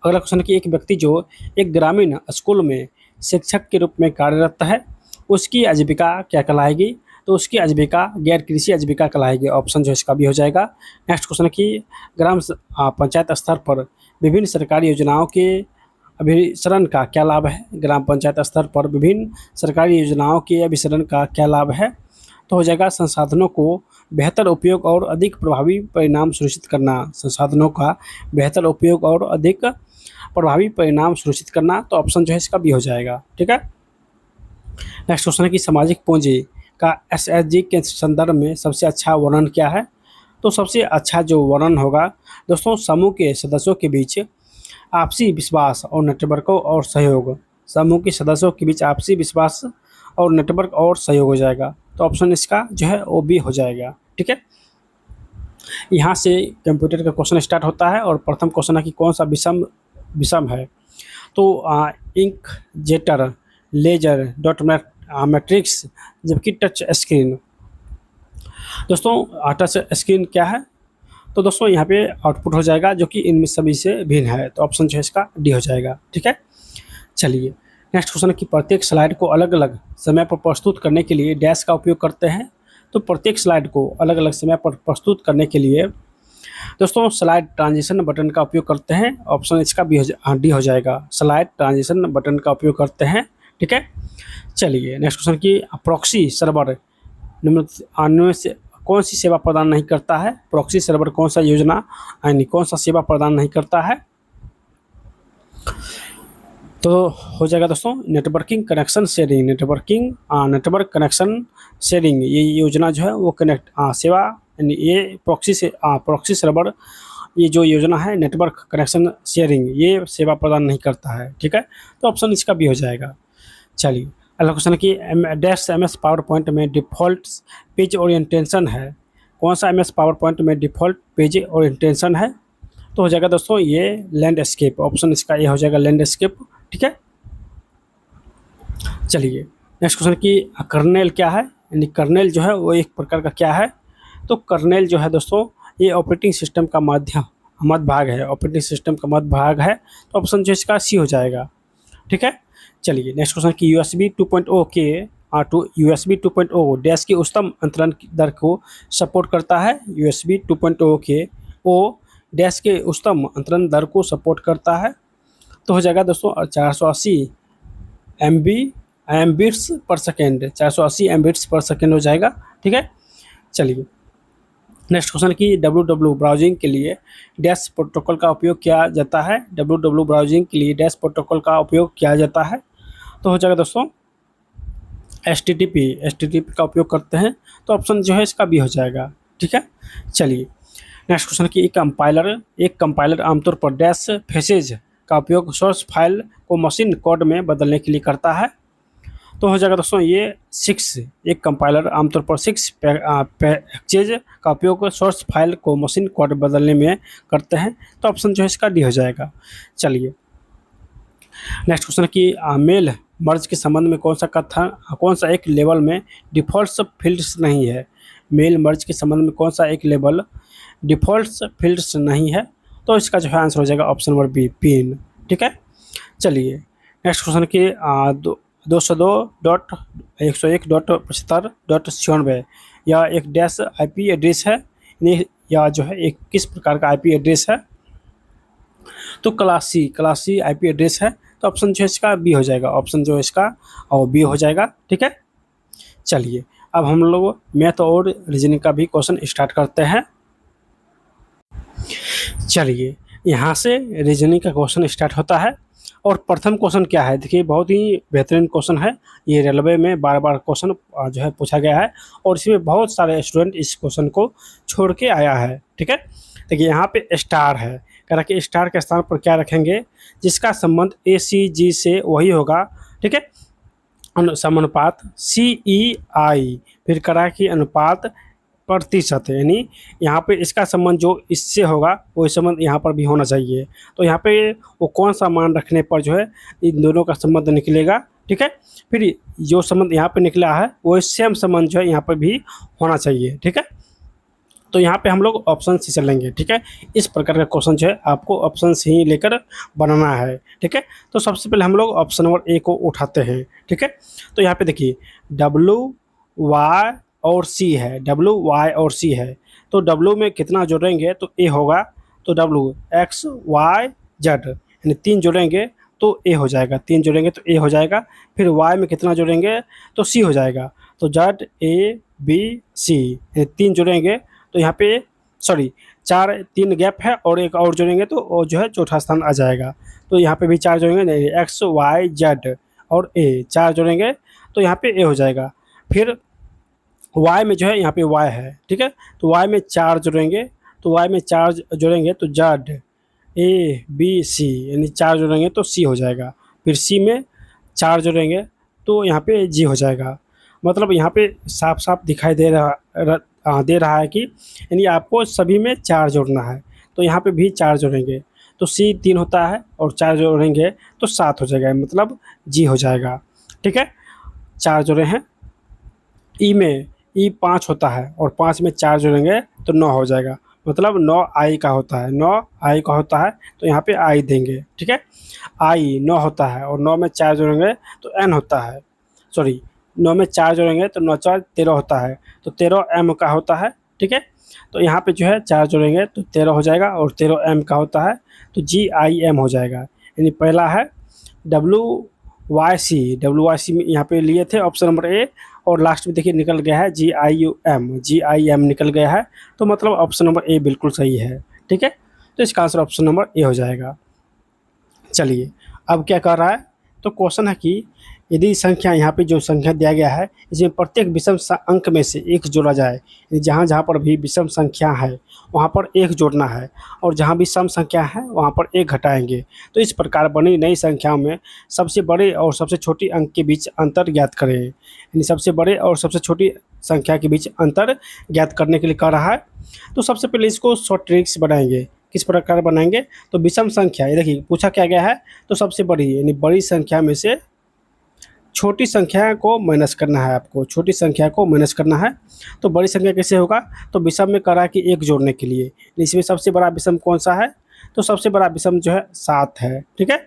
अगला क्वेश्चन है कि एक व्यक्ति जो एक ग्रामीण स्कूल में शिक्षक के रूप में कार्यरत है, उसकी आजीविका क्या कहलाएगी? तो उसकी आजीविका गैर कृषि आजीविका कहलाएगी। ऑप्शन जो इसका भी हो जाएगा। नेक्स्ट क्वेश्चन है कि ग्राम पंचायत स्तर पर विभिन्न सरकारी योजनाओं के अभिसरण का क्या लाभ है? ग्राम पंचायत स्तर पर विभिन्न सरकारी योजनाओं के अभिसरण का क्या लाभ है? तो हो जाएगा संसाधनों को बेहतर उपयोग और अधिक प्रभावी परिणाम सुनिश्चित करना। तो ऑप्शन जो है इसका भी हो जाएगा। ठीक है, नेक्स्ट क्वेश्चन है कि सामाजिक पूंजी का SHG के संदर्भ में सबसे अच्छा वर्णन क्या है? तो सबसे अच्छा जो वर्णन होगा दोस्तों, समूह के सदस्यों के बीच आपसी विश्वास और नेटवर्क और सहयोग। समूह के सदस्यों के बीच आपसी विश्वास और नेटवर्क और सहयोग हो जाएगा। तो ऑप्शन इसका जो है वो भी हो जाएगा। ठीक है, यहाँ से कंप्यूटर का क्वेश्चन स्टार्ट होता है और प्रथम क्वेश्चन है कि कौन सा विषम है? तो ink jetter, laser, dot matrix, जबकि टच स्क्रीन। दोस्तों टच स्क्रीन क्या है? तो दोस्तों यहाँ पे आउटपुट हो जाएगा जो कि इनमें सभी से भिन्न है। तो ऑप्शन जो है इसका डी हो जाएगा। ठीक है, चलिए नेक्स्ट क्वेश्चन है कि प्रत्येक स्लाइड को अलग अलग समय पर प्रस्तुत करने के लिए डैश का उपयोग करते हैं। तो प्रत्येक स्लाइड को अलग अलग समय पर प्रस्तुत करने के लिए दोस्तों स्लाइड ट्रांजिशन बटन का उपयोग करते हैं। ऑप्शन इसका भी डी हो जाएगा। स्लाइड ट्रांजिशन बटन का उपयोग करते हैं। ठीक है, चलिए नेक्स्ट क्वेश्चन की प्रॉक्सी सर्वर निम्न से कौन सी सेवा प्रदान नहीं करता है? प्रॉक्सी सर्वर कौन सा सेवा प्रदान नहीं करता है? तो हो जाएगा दोस्तों नेटवर्क कनेक्शन शेयरिंग। ये योजना जो है वो सेवा, यानी ये प्रॉक्सी सर्वर ये जो योजना है नेटवर्क कनेक्शन शेयरिंग ये सेवा प्रदान नहीं करता है। ठीक है, तो ऑप्शन इसका भी हो जाएगा। चलिए अगला क्वेश्चन है कि MS पावर पॉइंट में डिफ़ॉल्ट पेज ओरिएंटेशन है। कौन सा MS पावर पॉइंट में डिफ़ॉल्ट पेज ओरिएंटेशन है? तो हो जाएगा दोस्तों ये लैंडस्केप। ऑप्शन इसका ये हो जाएगा लैंडस्केप। ठीक है, चलिए नेक्स्ट क्वेश्चन कि कर्नेल क्या है? यानी कर्नेल जो है वो एक प्रकार का क्या है? तो कर्नेल जो है दोस्तों ये ऑपरेटिंग सिस्टम का मध्य भाग है। तो ऑप्शन जो इसका सी हो जाएगा। ठीक है, चलिए नेक्स्ट क्वेश्चन कि USB 2.0 डैश की उच्चतम अंतरण दर को सपोर्ट करता है। USB 2.0 के डैश के उच्चतम अंतरण दर को सपोर्ट करता है। तो हो जाएगा दोस्तों 480 Mbits पर सेकेंड, 480 Mbits पर सेकेंड हो जाएगा। ठीक है, चलिए नेक्स्ट क्वेश्चन कि www ब्राउजिंग के लिए डैश प्रोटोकॉल का उपयोग किया जाता है। www ब्राउजिंग के लिए डैश प्रोटोकॉल का उपयोग किया जाता है। तो हो जाएगा दोस्तों HTTP का उपयोग करते हैं। तो ऑप्शन जो है इसका भी हो जाएगा। ठीक है, चलिए नेक्स्ट क्वेश्चन कि एक कंपाइलर आमतौर पर डैश फेसेज का उपयोग सोर्स फाइल को मशीन कोड में बदलने के लिए करता है। तो हो जाएगा दोस्तों ये 6, एक कंपाइलर आमतौर पर 6 पैकेज का उपयोग सोर्स फाइल को मशीन कोड बदलने में करते हैं। तो ऑप्शन जो है इसका डी हो जाएगा। चलिए नेक्स्ट क्वेश्चन कि मेल मर्ज के संबंध में कौन सा एक लेवल में डिफ़ॉल्ट फील्ड्स नहीं है। मेल मर्ज के संबंध में कौन सा एक लेवल डिफ़ॉल्ट फील्ड्स नहीं है। तो इसका जो है आंसर हो जाएगा ऑप्शन नंबर बी, पिन। ठीक है। चलिए नेक्स्ट क्वेश्चन की 202.101.75.96 यह एक डैश आईपी एड्रेस है, या जो है एक किस प्रकार का आईपी एड्रेस है। तो क्लास सी आईपी एड्रेस है। तो ऑप्शन जो है इसका बी हो जाएगा, ऑप्शन जो है इसका और बी हो जाएगा। ठीक है। चलिए अब हम लोग मैथ और रीजनिंग का भी क्वेश्चन स्टार्ट करते हैं। चलिए यहाँ से रीजनिंग का क्वेश्चन स्टार्ट होता है। और प्रथम क्वेश्चन क्या है, देखिए बहुत ही बेहतरीन क्वेश्चन है। ये रेलवे में बार बार क्वेश्चन जो है पूछा गया है और इसमें बहुत सारे स्टूडेंट इस क्वेश्चन को छोड़ के आया है। ठीक है। देखिए यहाँ पे स्टार है, कह रहा कि स्टार के स्थान पर क्या रखेंगे जिसका संबंध ए सी जी से वही होगा। ठीक है। समानुपात सी ई आई, फिर करा कि अनुपात प्रतिशत, यानी यहाँ पे इसका संबंध जो इससे होगा वही संबंध यहाँ पर भी होना चाहिए। तो यहाँ पे वो कौन सा मान रखने पर जो है इन दोनों का संबंध निकलेगा। ठीक है। फिर जो संबंध यहाँ पे निकला है वो सेम संबंध जो है यहाँ पर भी होना चाहिए। ठीक है। तो यहाँ पे हम लोग ऑप्शन से चलेंगे। ठीक है। इस प्रकार का क्वेश्चन जो है आपको ऑप्शन से ही लेकर बनाना है। ठीक है। तो सबसे पहले हम लोग ऑप्शन नंबर ए को उठाते हैं। ठीक है। तो यहाँ पे देखिए W Y और C है, W Y और C है। तो W में कितना जोड़ेंगे तो A होगा, तो W X Y Z यानी 3 जोड़ेंगे तो A हो जाएगा, 3 जोड़ेंगे तो A हो जाएगा। फिर Y में कितना जोड़ेंगे तो C हो जाएगा, तो Z A B C यानी 3 जोड़ेंगे तो यहाँ पे 3 गैप है और एक और जोड़ेंगे तो वो जो है चौथा स्थान आ जाएगा। तो यहाँ पे भी 4 जोड़ेंगे, नहीं X Y Z और A 4 जोड़ेंगे तो यहाँ पे A हो जाएगा। फिर y में जो है यहाँ पे y है। ठीक है। तो y में 4 जोड़ेंगे, तो y में 4 जोड़ेंगे तो Z A B C यानी 4 जोड़ेंगे तो C हो जाएगा। फिर C में 4 जोड़ेंगे तो यहाँ पे G हो जाएगा। मतलब यहाँ पे साफ साफ दिखाई दे रहा है कि यानी आपको सभी में 4 जोड़ना है। तो यहाँ पे भी 4 जोड़ेंगे तो C 3 होता है और 4 जोड़ेंगे तो 7 हो जाएगा, मतलब G हो जाएगा। ठीक है। 4 जोड़े हैं। ई में 5 होता है और 5 में 4 जोड़ेंगे तो 9 हो जाएगा, मतलब 9 आई का होता है, 9 आई का होता है तो यहाँ पे आई देंगे। ठीक है। आई 9 होता है और 9 में 4 जोड़ेंगे तो एन होता है, 9 में 4 जोड़ेंगे तो 9 4 13 होता है, तो 13 एम का होता है। ठीक है। तो यहाँ पे जो है 4 जोड़ेंगे तो 13 हो जाएगा और 13 एम का होता है, तो GIM हो जाएगा। यानी पहला है WYC में यहाँ पे लिए थे ऑप्शन नंबर ए, और लास्ट में देखिए निकल गया है GIM निकल गया है। तो मतलब ऑप्शन नंबर ए बिल्कुल सही है। ठीक है। तो इसका आंसर ऑप्शन नंबर ए हो जाएगा। चलिए अब क्या कर रहा है, तो क्वेश्चन है कि यदि संख्या यहाँ पे जो संख्या दिया गया है इसमें प्रत्येक विषम अंक में से एक जोड़ा जाए, जहाँ जहाँ पर भी विषम संख्या है वहाँ पर एक जोड़ना है और जहाँ भी सम संख्या है वहाँ पर एक घटाएंगे। तो इस प्रकार बनी नई संख्याओं में सबसे बड़े और सबसे छोटी अंक के बीच अंतर ज्ञात करें। यानी सबसे बड़े और सबसे छोटी संख्या के बीच अंतर ज्ञात करने के लिए कह रहा है। तो सबसे पहले इसको शॉर्ट ट्रिक्स बनाएंगे। किस प्रकार बनाएंगे, तो विषम संख्या, ये देखिए पूछा क्या गया है, तो सबसे बड़ी यानी बड़ी संख्या में से छोटी संख्या को माइनस करना है, आपको छोटी संख्या को माइनस करना है। तो बड़ी संख्या कैसे होगा, तो विषम में करा कि एक जोड़ने के लिए, इसमें सबसे बड़ा विषम कौन सा है, तो सबसे बड़ा विषम जो है 7 है। ठीक है।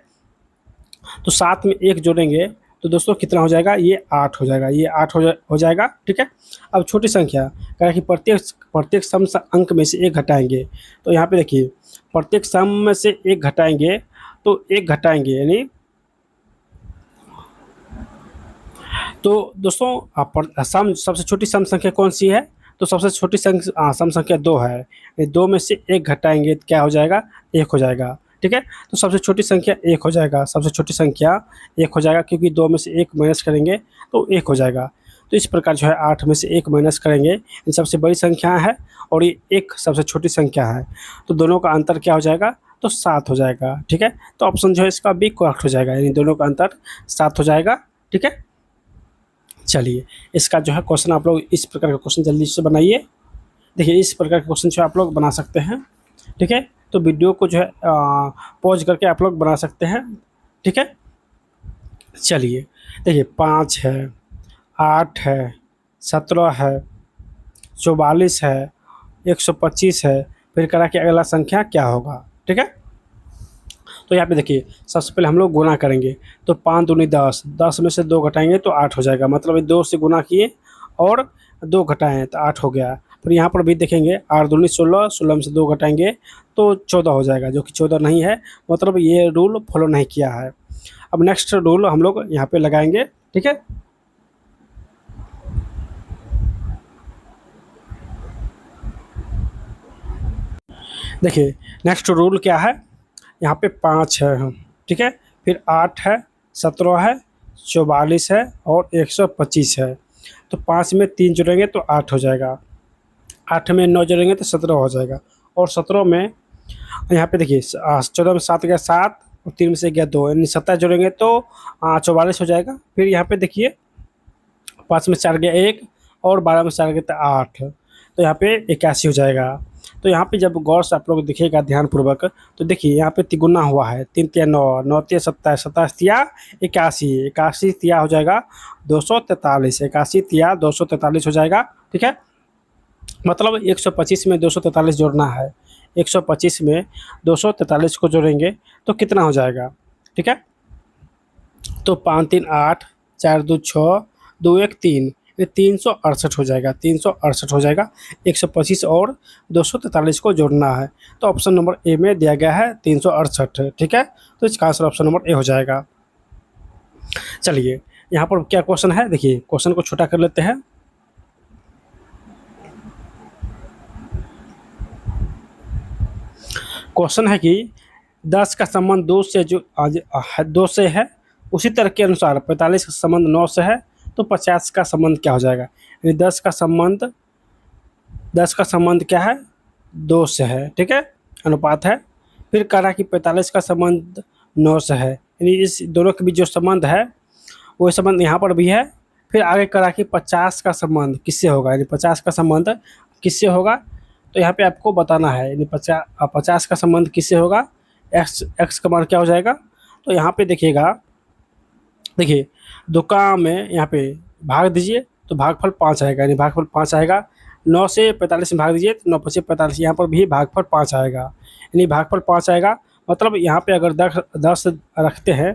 तो 7 में 1 जोड़ेंगे तो दोस्तों कितना हो जाएगा, ये 8 हो जाएगा, ये 8 हो जाएगा। ठीक है। अब छोटी संख्या कह कि प्रत्येक सम अंक में से 1 घटाएंगे, तो यहाँ पे देखिए प्रत्येक सम में से 1 घटाएंगे तो 1 घटाएंगे यानी, तो दोस्तों सम सबसे छोटी सम संख्या कौन सी है, तो सबसे छोटी सम संख्या 2 है। 2 में से 1 घटाएंगे तो क्या हो जाएगा, 1 हो जाएगा। ठीक है। तो सबसे छोटी संख्या 1 हो जाएगा, सबसे छोटी संख्या 1 हो जाएगा, क्योंकि 2 में से 1 माइनस करेंगे तो 1 हो जाएगा। तो इस प्रकार जो है 8 में से 1 माइनस करेंगे, इन सबसे बड़ी संख्या है और ये 1 सबसे छोटी संख्या है, तो दोनों का अंतर क्या हो जाएगा, तो 7 हो जाएगा। ठीक है, तो ऑप्शन जो है इसका बी करेक्ट हो जाएगा, यानी दोनों का अंतर 7 हो जाएगा। ठीक है, चलिए इसका जो है क्वेश्चन आप लोग इस प्रकार का क्वेश्चन जल्दी से बनाइए। देखिए इस प्रकार के क्वेश्चन जो आप लोग बना सकते हैं। ठीक है, तो वीडियो को जो है पॉज करके आप लोग बना सकते हैं। ठीक है, चलिए देखिए 5 है, 8 है, 17 है, 44 है, 125 है, फिर करा कि अगला संख्या क्या होगा। ठीक है, तो यहाँ पे देखिए सबसे पहले हम लोग गुना करेंगे, तो 5 दूनी 10, 10 में से 2 घटाएंगे तो 8 हो जाएगा, मतलब 2 से गुना किए और 2 घटाएं तो 8 हो गया। फिर यहाँ पर भी देखेंगे 8 दूनी 16, 16 में से 2 घटाएंगे तो 14 हो जाएगा, जो कि 14 नहीं है, मतलब ये रूल फॉलो नहीं किया है। अब नेक्स्ट रूल हम लोग यहाँ पे लगाएंगे। ठीक है, देखिए नेक्स्ट रूल क्या है, यहाँ पे 5 है। ठीक है, फिर 8 है, 17 है, 44 है और 125 है। तो 5 में 3 जोड़ेंगे तो 8 हो जाएगा, 8 में 9 जोड़ेंगे तो 17 हो जाएगा, और 17 में यहाँ पे देखिए 14 में 7 गया 7 और 3 में से गया 2, यानी 27 जोड़ेंगे तो 44 हो जाएगा। फिर यहाँ पे देखिए 5 में 4 गया 1 और 12 में 4 गया तो 8, तो यहाँ पे 81 हो जाएगा। तो यहाँ पे जब गौर से आप लोग देखिएगा ध्यानपूर्वक, तो देखिए यहाँ पे तिगुना हुआ है, 3 तिया 9, 9 तिया 27, 27 तिया 81, 81 तिया हो जाएगा 243, 81 तिया 243 हो जाएगा। ठीक है, मतलब 125 में 243 जोड़ना है, 125 में 243 को जोड़ेंगे तो कितना हो जाएगा। ठीक है, तो 5 3 8, 4 2 6, 2 1 3, ये 368 हो जाएगा, 368 हो जाएगा। 125 और 243 को जोड़ना है, तो ऑप्शन नंबर ए में दिया गया है 368। ठीक है, तो इसका आंसर ऑप्शन नंबर ए हो जाएगा। चलिए यहाँ पर क्या क्वेश्चन है, देखिए क्वेश्चन को छोटा कर लेते हैं। क्वेश्चन है कि 10 का संबंध 2 से जो 2 से है, उसी तरह के अनुसार 45 का संबंध 9 से है, तो 50 का संबंध क्या हो जाएगा। यानी 10 का संबंध क्या है, 2 से है। ठीक है, अनुपात है। फिर कह रहा कि 45 का संबंध 9 से है, यानी इस दोनों के बीच जो संबंध है वो संबंध यहाँ पर भी है। फिर आगे कह रहा कि 50 का संबंध किससे होगा, यानी 50 का संबंध किससे होगा, तो यहाँ पे आपको बताना है, यानी 50 का संबंध किससे होगा, एक्स का मान क्या हो जाएगा। तो यहाँ पे देखिएगा, देखिए दुकान में यहाँ पे भाग दीजिए तो भागफल 5 आएगा, यानी भागफल 5 आएगा। 9 से 45 में भाग दीजिए तो 9 5 45, यहाँ पर भी भागफल 5 आएगा, यानी भागफल 5 आएगा। मतलब यहाँ पे अगर 10 रखते हैं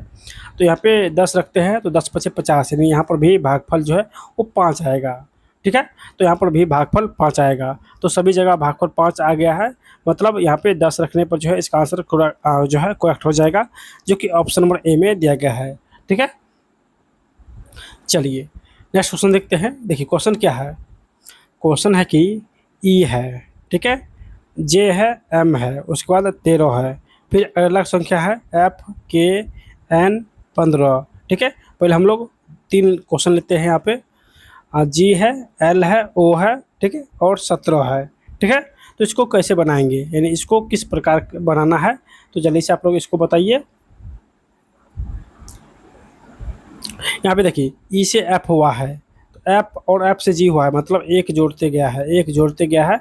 तो यहाँ पे 10 रखते हैं तो 10 5 50, यानी यहाँ पर भी भागफल जो है वो 5 आएगा। ठीक है, तो यहाँ पर भी भागफल 5 आएगा, तो सभी जगह भागफल 5 आ गया है, मतलब यहाँ पे 10 रखने पर जो है इसका आंसर जो है करेक्ट हो जाएगा, जो कि ऑप्शन नंबर ए में दिया गया है। ठीक है, चलिए नेक्स्ट क्वेश्चन देखते हैं। देखिए क्वेश्चन क्या है, क्वेश्चन है कि ई है, ठीक है, जे है, एम है, उसके बाद 13 है, फिर अगला संख्या है एफ के एन 15। ठीक है, पहले हम लोग 3 क्वेश्चन लेते हैं। यहाँ पे जी है, एल है, ओ है, ठीक है, और 17 है। ठीक है, तो इसको कैसे बनाएंगे, यानी इसको किस प्रकार बनाना है, तो जल्दी से आप लोग इसको बताइए। यहाँ पे देखिए ई से एफ हुआ है, तो एफ और एफ से जी हुआ है, मतलब एक जोड़ते गया है, एक जोड़ते गया है।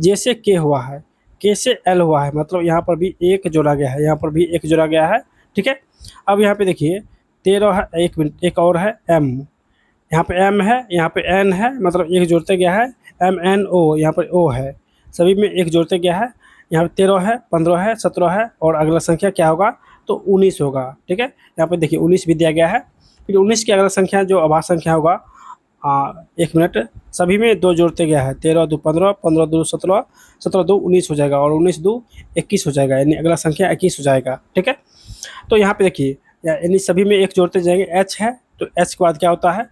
जे से के हुआ है, के से एल हुआ है, मतलब यहाँ पर भी एक जोड़ा गया है, यहाँ पर भी एक जोड़ा गया है। ठीक है, अब यहाँ पे देखिए 13 है, 1 मिनट, एक और है एम, यहाँ पे एम है, यहाँ पे एन है, मतलब एक जोड़ते गया है। एम एन ओ, यहाँ पर ओ है, सभी में एक जोड़ते गया है। यहाँ पे 13 है, 15 है, 17 है, और अगला संख्या क्या होगा, तो 19 होगा। ठीक है, यहाँ पे देखिए 19 भी दिया गया है। फिर 19 की अगला संख्या जो आभास संख्या होगा, 1 मिनट, सभी में 2 जोड़ते गया है, 13 2 15, 15 2 17, 17 2 19 हो जाएगा, और 19 2 21 हो जाएगा, यानी अगला संख्या 21 हो जाएगा। ठीक है, तो यहाँ पे देखिए यानी सभी में एक जोड़ते जाएंगे। एच है, तो एच के बाद क्या होता है,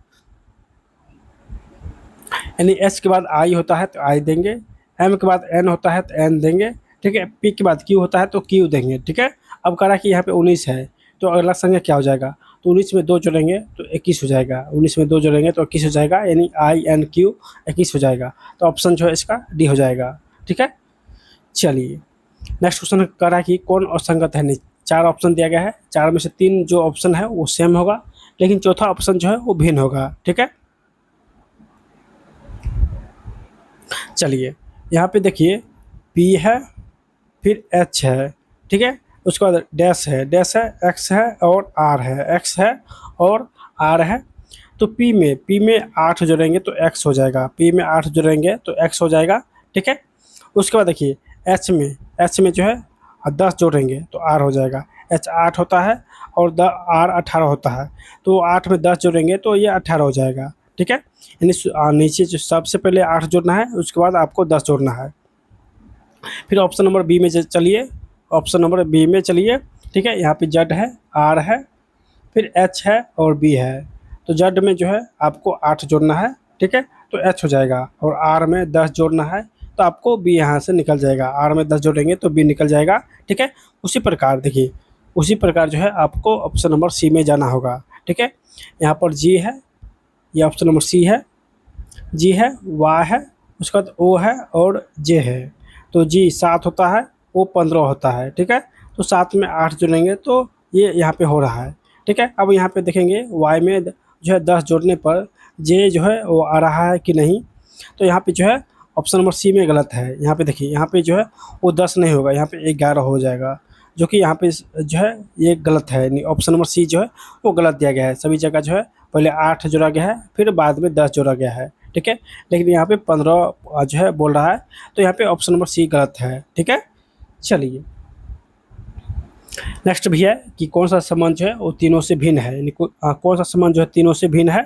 यानी एच के बाद आई होता है तो आई देंगे, एम के बाद एन होता है तो एन देंगे। ठीक है, पी के बाद क्यू होता है तो क्यू देंगे। ठीक है, अब कह रहा है कि यहाँ पे 19 है, तो अगला संख्या क्या हो जाएगा, तो 19 में 2 जोड़ेंगे तो 21 हो जाएगा, 19 में 2 जोड़ेंगे तो 21 हो जाएगा, यानी आई एन क्यू 21 हो जाएगा। तो ऑप्शन जो है इसका डी हो जाएगा। ठीक है, चलिए नेक्स्ट क्वेश्चन कह रहा है कि कौन असंगत है। नहीं, 4 ऑप्शन दिया गया है, 4 में से 3 जो ऑप्शन है वो सेम होगा, लेकिन चौथा ऑप्शन जो है वो भिन्न होगा। ठीक है, चलिए यहाँ पे देखिए, पी है, फिर एच है, ठीक है, उसके बाद डैश है, एक्स है और आर है, एक्स है और आर है। तो पी में 8 जोड़ेंगे तो एक्स हो जाएगा, पी में 8 जोड़ेंगे तो एक्स हो जाएगा। ठीक है, उसके बाद देखिए एच में जो है 10 जोड़ेंगे तो आर हो जाएगा। एच 8 होता है और आर 18 होता है, तो 8 में 10 जोड़ेंगे तो ये 18 हो जाएगा। ठीक है, यानी नीचे जो सबसे पहले 8 जोड़ना है, उसके बाद आपको 10 जोड़ना है। फिर ऑप्शन नंबर बी में चलिए, ऑप्शन नंबर बी में चलिए। ठीक है, यहाँ पे जेड है, आर है, फिर एच है और बी है। तो जेड में जो है आपको 8 जोड़ना है, ठीक है, तो एच हो जाएगा, और आर में 10 जोड़ना है तो आपको बी यहाँ से निकल जाएगा। आर में 10 जोड़ेंगे तो बी निकल जाएगा। ठीक है, उसी प्रकार देखिए, उसी प्रकार जो है आपको ऑप्शन नंबर सी में जाना होगा। ठीक है, यहाँ पर जी है, ये ऑप्शन नंबर सी है, जी है, वाई है, उसके बाद ओ है और जे है। तो जी 7 होता है, ओ 15 होता है। ठीक है, तो 7 में 8 जोड़ेंगे तो ये यहाँ पे हो रहा है। ठीक है, अब यहाँ पे देखेंगे वाई में जो है 10 जोड़ने पर जे जो है वो आ रहा है कि नहीं। तो यहाँ पे जो है ऑप्शन नंबर सी में गलत है। यहाँ पे देखिए, यहाँ पे जो है वो 10 नहीं होगा, यहाँ पे 11 हो जाएगा, जो कि यहाँ पे जो है ये गलत है। यानी ऑप्शन नंबर सी जो है वो गलत दिया गया है। सभी जगह जो है पहले 8 जोड़ा गया है, फिर बाद में 10 जोड़ा गया है। ठीक है, लेकिन यहाँ पे 15 जो है बोल रहा है, तो यहाँ पे ऑप्शन नंबर सी गलत है। ठीक है, चलिए नेक्स्ट भी है कि कौन सा संबंध जो है वो तीनों से भिन्न है, यानी कौन सा संबंध जो है तीनों से भिन्न है।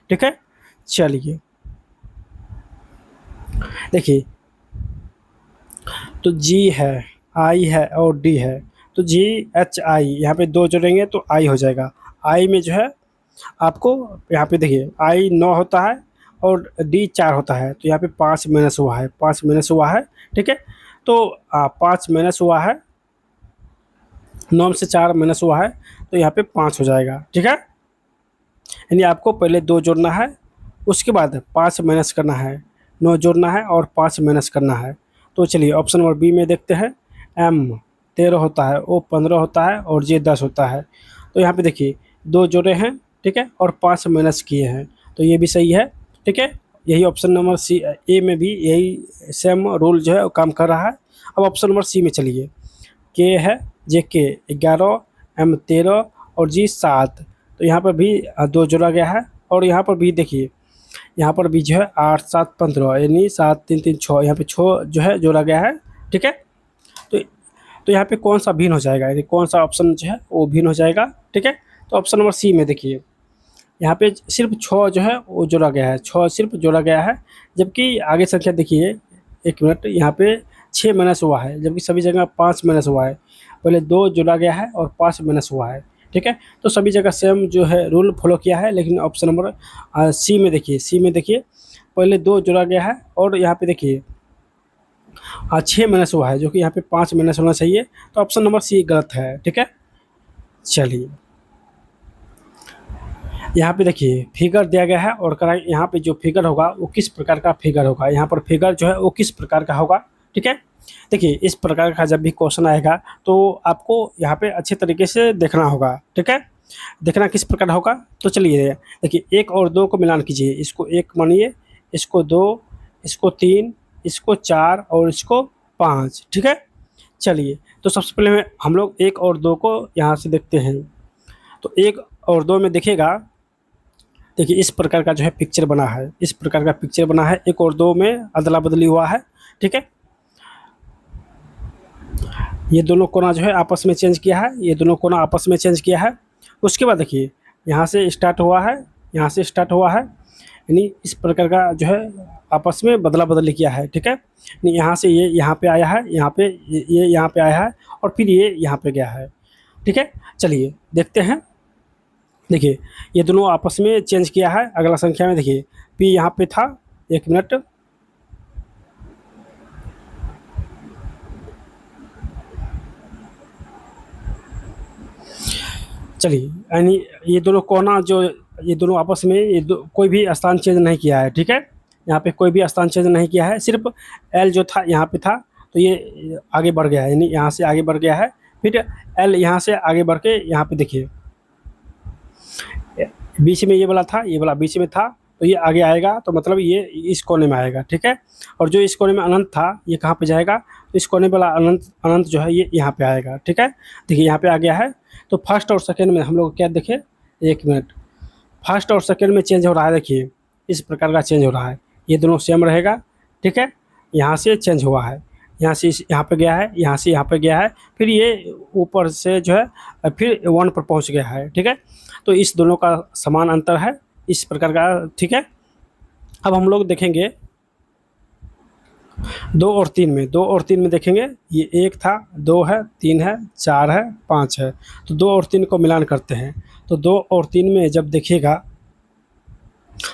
ठीक है, चलिए देखिए, तो जी है, आई है और डी है। तो जी एच आई, यहाँ पे 2 जोड़ेंगे तो आई हो जाएगा। आई में जो है आपको यहाँ पे देखिए, आई 9 होता है और डी 4 होता है, तो यहाँ पे 5 माइनस हुआ है, 5 माइनस हुआ है। ठीक है, तो 5 माइनस हुआ है, 9 में से 4 माइनस हुआ है, तो यहाँ पे 5 हो जाएगा। ठीक है, यानी आपको पहले 2 जोड़ना है, उसके बाद 5 माइनस करना है, 9 जोड़ना है और 5 माइनस करना है। तो चलिए ऑप्शन नंबर बी में देखते हैं। एम 13 होता है, ओ 15 होता है और जे 10 होता है। तो यहाँ पे देखिए 2 जोड़े हैं, ठीक है, और 5 माइनस किए हैं, तो ये भी सही है। ठीक है, यही ऑप्शन नंबर सी ए में भी यही सेम रूल जो है वो काम कर रहा है। अब ऑप्शन नंबर सी में चलिए, के है, जे के 11, एम 13 और जी 7। तो यहाँ पर भी 2 जोड़ा गया है, और यहाँ पर भी देखिए, यहाँ पर भी जो है 8 7 15, यानी 7 3 3 6, यहाँ पे 6 जो है जोड़ा गया है। ठीक है, तो तो यहाँ पे कौन सा भिन्न हो जाएगा, यानी कौन सा ऑप्शन जो है वो भिन्न हो जाएगा। ठीक है, तो ऑप्शन नंबर सी में देखिए, यहाँ पे सिर्फ 6 जो है वो जोड़ा गया है, 6 सिर्फ जोड़ा गया है, जबकि आगे संख्या देखिए, 1 मिनट, यहाँ पे 6 माइनस हुआ है, जबकि सभी जगह 5 माइनस हुआ है। पहले 2 जोड़ा गया है और 5 माइनस हुआ है। ठीक है, तो सभी जगह सेम जो है रूल फॉलो किया है, लेकिन ऑप्शन नंबर सी में देखिए, पहले 2 जोड़ा गया है और यहाँ पे देखिए 6 माइनस हुआ है, जो कि यहाँ पे 5 माइनस होना चाहिए। तो ऑप्शन नंबर सी गलत है। ठीक है, चलिए यहाँ पे देखिए फिगर दिया गया है, और करा यहाँ पे जो फिगर होगा वो किस प्रकार का फिगर होगा, यहाँ पर फिगर जो है वो किस प्रकार का होगा। ठीक है, देखिए इस प्रकार का जब भी क्वेश्चन आएगा तो आपको यहाँ पे अच्छे तरीके से देखना होगा। ठीक है, देखना किस प्रकार होगा, तो चलिए देखिए, 1 और 2 को मिलान कीजिए, इसको 1 मानिए, इसको 2, इसको 3, इसको 4 और इसको 5। ठीक है, चलिए तो सबसे पहले हम लोग 1 और 2 को यहाँ से देखते हैं। तो 1 और 2 में देखिएगा, देखिए इस प्रकार का जो है पिक्चर बना है, इस प्रकार का पिक्चर बना है। 1 और 2 में अदला बदली हुआ है। ठीक है, ये दोनों कोना जो है आपस में चेंज किया है, ये दोनों कोना आपस में चेंज किया है। उसके बाद देखिए यहाँ से स्टार्ट हुआ है, यहाँ से स्टार्ट हुआ है, यानी इस प्रकार का जो है आपस में बदला बदली किया है। ठीक है, यानी यहाँ से ये यहाँ पे आया है, यहाँ पे ये यहाँ पे आया है, और फिर ये यहाँ पे गया है। ठीक है, चलिए देखते हैं। देखिए ये दोनों आपस में चेंज किया है। अगला संख्या में देखिए, पी यहाँ पे था, 1 मिनट, चलिए, यानी ये दोनों कोना जो, ये दोनों आपस में कोई भी स्थान चेंज नहीं किया है। ठीक है, यहाँ पे कोई भी स्थान चेंज नहीं किया है, सिर्फ एल जो था यहाँ पे था, तो ये आगे बढ़ गया है, यानी यहाँ से आगे बढ़ गया है। फिर एल यहाँ से आगे बढ़ के यहाँ पे देखिए बीच में ये वाला था, ये वाला बीच में था, तो ये आगे आएगा, तो मतलब ये इस कोने में आएगा, ठीक है। और जो इस कोने में अनंत था ये कहाँ पे जाएगा, तो इस कोने वाला अनंत अनंत जो है ये यहाँ पे आएगा, ठीक है। देखिए यहाँ पे आ गया है। तो फर्स्ट और सेकेंड में हम लोग क्या देखे, 1 मिनट, फर्स्ट और सेकेंड में चेंज हो रहा है, देखिए इस प्रकार का चेंज हो रहा है। ये दोनों सेम रहेगा, ठीक है। यहाँ से चेंज हुआ है, यहाँ से यहाँ पे गया है, यहाँ से यहाँ पे गया है, फिर ये ऊपर से जो है फिर 1 पर पहुँच गया है, ठीक है। तो इस दोनों का समान अंतर है इस प्रकार का, ठीक है। अब हम लोग देखेंगे 2 और 3 में, 2 और 3 में देखेंगे, ये 1 था, 2 है, 3 है, 4 है, 5 है। तो 2 और 3 को मिलान करते हैं। तो 2 और 3 में जब देखिएगा,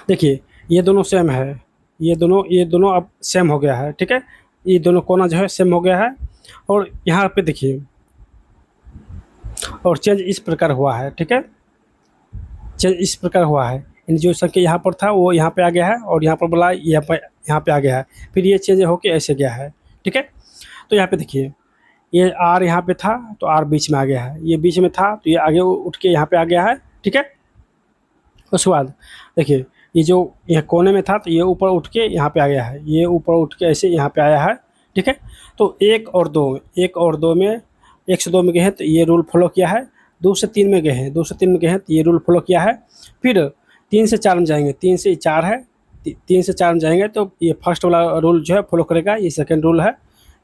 देखिए ये दोनों सेम है, ये दोनों अब सेम हो गया है, ठीक है। ये दोनों कोना जो है सेम हो गया है। और यहाँ पे देखिए और चेंज इस प्रकार हुआ है, ठीक है। चेंज इस प्रकार हुआ है, यानी जो संख्या यहाँ पर था वो यहाँ पे आ गया है, और यहाँ पर बोला यहाँ पे आ गया है, फिर ये चेंज होके ऐसे गया है, ठीक है। तो यहाँ पे देखिए ये आर यहाँ पे था, तो आर बीच में आ गया है, ये बीच में था तो ये आगे उठ के यहाँ पे आ गया है, ठीक है। उसके बाद देखिए ये जो यहाँ कोने में था तो ये ऊपर उठ के यहाँ पे आ गया है, ये ऊपर उठ के ऐसे यहाँ पे आया है, ठीक है। तो 1 और 2 में 1 से 2 में गए हैं तो ये रूल फॉलो किया है, 2 से 3 में गए हैं, 2 से 3 में गए हैं तो ये रूल फॉलो किया है। फिर 3 से 4 में जाएंगे, 3 से 4 है, 3 से 4 में जाएंगे तो ये फर्स्ट वाला रूल जो है फॉलो करेगा, ये सेकेंड रूल है।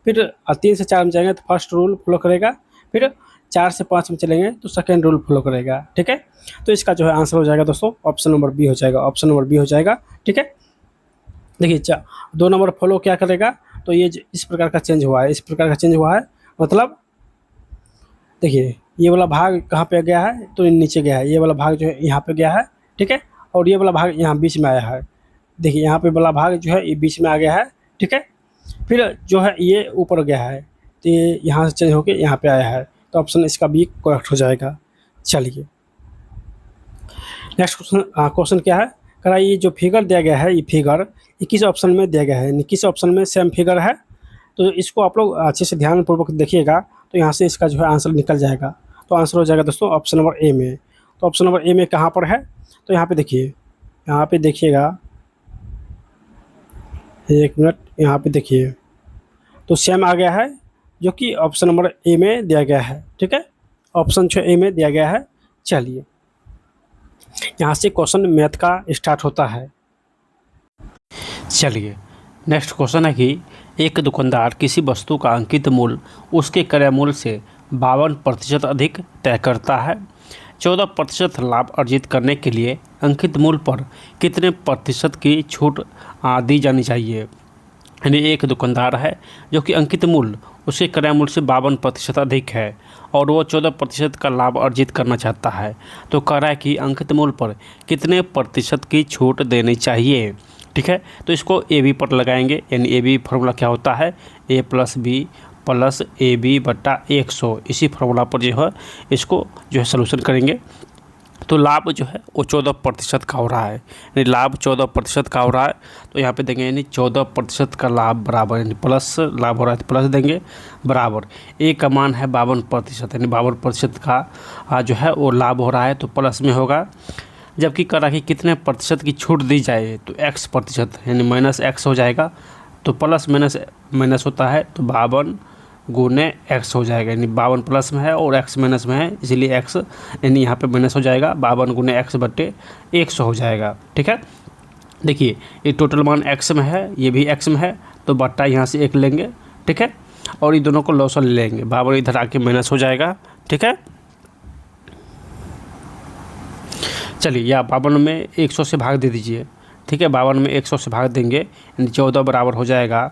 फिर 3 से 4 में जाएंगे तो फर्स्ट रूल फॉलो करेगा, फिर 4 से 5 में चलेंगे तो सेकेंड रूल फॉलो करेगा, ठीक है। तो इसका जो है आंसर हो जाएगा दोस्तों ऑप्शन नंबर बी हो जाएगा, ऑप्शन नंबर बी हो जाएगा, ठीक है। देखिए 2 नंबर फॉलो क्या करेगा, तो ये इस प्रकार का चेंज हुआ है, इस प्रकार का चेंज हुआ है, मतलब देखिए ये वाला भाग कहाँ पे गया है, तो नीचे गया है, ये वाला भाग जो है यहाँ पे गया है, ठीक है। और ये वाला भाग यहाँ बीच में आया है, देखिए यहाँ पे वाला भाग जो है ये बीच में आ गया है, ठीक है। फिर जो है ये ऊपर गया है, तो ये यहाँ से चेंज होके यहाँ पे आया है, तो ऑप्शन इसका बी करेक्ट हो जाएगा। चलिए नेक्स्ट क्वेश्चन क्या है, कह रहा है ये जो फिगर दिया गया है, ये फिगर ये किस ऑप्शन में दिया गया है, किस ऑप्शन में सेम फिगर है। तो इसको आप लोग अच्छे से ध्यानपूर्वक देखिएगा, तो यहाँ से इसका जो है आंसर निकल जाएगा। तो आंसर हो जाएगा दोस्तों ऑप्शन नंबर ए में। तो ऑप्शन नंबर ए में कहाँ पर है, तो यहाँ पे देखिए, यहाँ पे देखिएगा, 1 मिनट, यहाँ पे देखिए, तो सेम आ गया है जो कि ऑप्शन नंबर ए में दिया गया है, ठीक है। ऑप्शन जो ए में दिया गया है। चलिए यहाँ से क्वेश्चन मैथ का स्टार्ट होता है। चलिए नेक्स्ट क्वेश्चन है कि एक दुकानदार किसी वस्तु का अंकित मूल्य उसके क्रय मूल्य से 52% अधिक तय करता है। 14% लाभ अर्जित करने के लिए अंकित मूल्य पर कितने प्रतिशत की छूट दी जानी चाहिए। यानी एक दुकानदार है जो कि अंकित मूल्य उसके क्रय मूल्य से 52% अधिक है और वो 14% का लाभ अर्जित करना चाहता है, तो कह रहा है कि अंकित मूल्य पर कितने प्रतिशत की छूट देनी चाहिए, ठीक है। तो इसको ए बी पर लगाएंगे, यानी ए बी फार्मूला क्या होता है, A plus B plus A B बट्टा 100, इसी फार्मूला पर जो है इसको जो है सलूशन करेंगे। तो लाभ जो है वो 14% का हो रहा है, यानी लाभ 14% का हो रहा है। तो यहाँ पे देंगे यानी 14% का लाभ बराबर, यानी प्लस लाभ हो रहा है तो प्लस देंगे, बराबर ए का मान है 52%, यानी 52% का जो है वो लाभ हो रहा है तो प्लस में होगा। जबकि कह रहा है कि कितने प्रतिशत की छूट दी जाए, तो x प्रतिशत, यानी माइनस एक्स हो जाएगा। तो प्लस माइनस माइनस होता है तो 52 गुने x हो जाएगा, यानी 52 प्लस में है और x माइनस में है, इसीलिए x यानी यहाँ पे माइनस हो जाएगा, 52 गुने x बट्टे 100 हो जाएगा, ठीक है। देखिए ये टोटल मान x में है, ये भी x में है, तो बट्टा यहाँ से 1 लेंगे, ठीक है। और ये दोनों को लॉसल ले लेंगे, 52 इधर आके माइनस हो जाएगा, ठीक है। चलिए या 52 में 100 से भाग दे दीजिए, ठीक है। 52 में 100 से भाग देंगे, यानी 14 बराबर हो जाएगा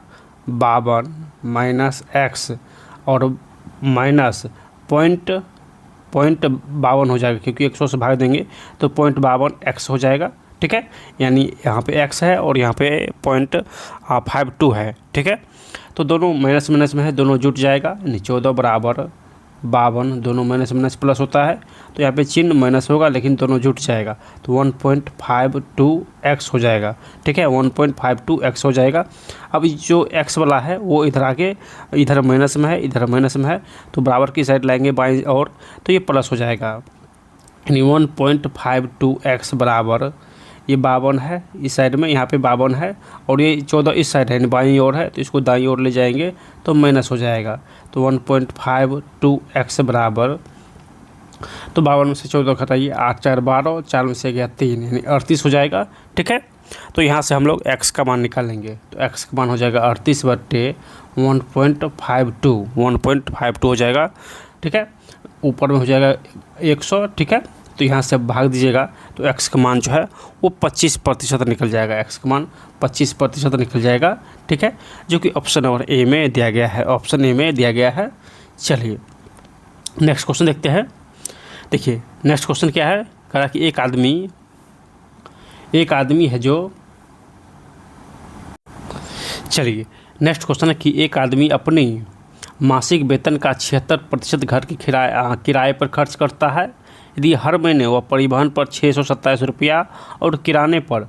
52 माइनस एक्स और माइनस पॉइंट 52 हो जाएगा, क्योंकि 100 से भाग देंगे तो 0.52 हो जाएगा, ठीक है। यानी यहाँ पे x है और यहाँ पे 0.52 है, ठीक है। तो दोनों माइनस माइनस में है, दोनों जुट जाएगा, यानी 14 बराबर 52, दोनों माइनस माइनस प्लस होता है, तो यहाँ पे चिन्ह माइनस होगा लेकिन दोनों जुट जाएगा, तो 1.52x हो जाएगा। ठीक है, 1.52x हो जाएगा। अब जो x वाला है वो इधर आके इधर माइनस में है, इधर माइनस में है, तो बराबर की साइड लाएंगे बाईं और, तो ये प्लस हो जाएगा। यानी 1.52x बराबर ये 52 है इस साइड में, यहाँ पे 52 है, और ये 14 इस साइड है, बाईं ओर है, तो इसको दाईं ओर ले जाएंगे तो माइनस हो जाएगा। तो 1.52x बराबर, तो 52 में से 14 घटाइए, 8 4 12, 4 में से गया 3, यानी 38 हो जाएगा। ठीक है, तो यहाँ से हम लोग x का मान निकालेंगे, तो x का मान हो जाएगा 38/1.52 हो जाएगा। ठीक है, ऊपर में हो जाएगा 100। ठीक है, तो यहाँ से भाग दीजिएगा, तो x का मान जो है वो 25% निकल जाएगा, x का मान 25% निकल जाएगा। ठीक है, जो कि ऑप्शन नंबर ए में दिया गया है, ऑप्शन ए में दिया गया है। चलिए नेक्स्ट क्वेश्चन देखते हैं। देखिए नेक्स्ट क्वेश्चन क्या है, कह रहा कि एक आदमी है जो, चलिए नेक्स्ट क्वेश्चन है कि एक आदमी अपनी मासिक वेतन का 76% घर की किराए पर खर्च करता है। यदि हर महीने वह परिवहन पर 627 रुपया और किराने पर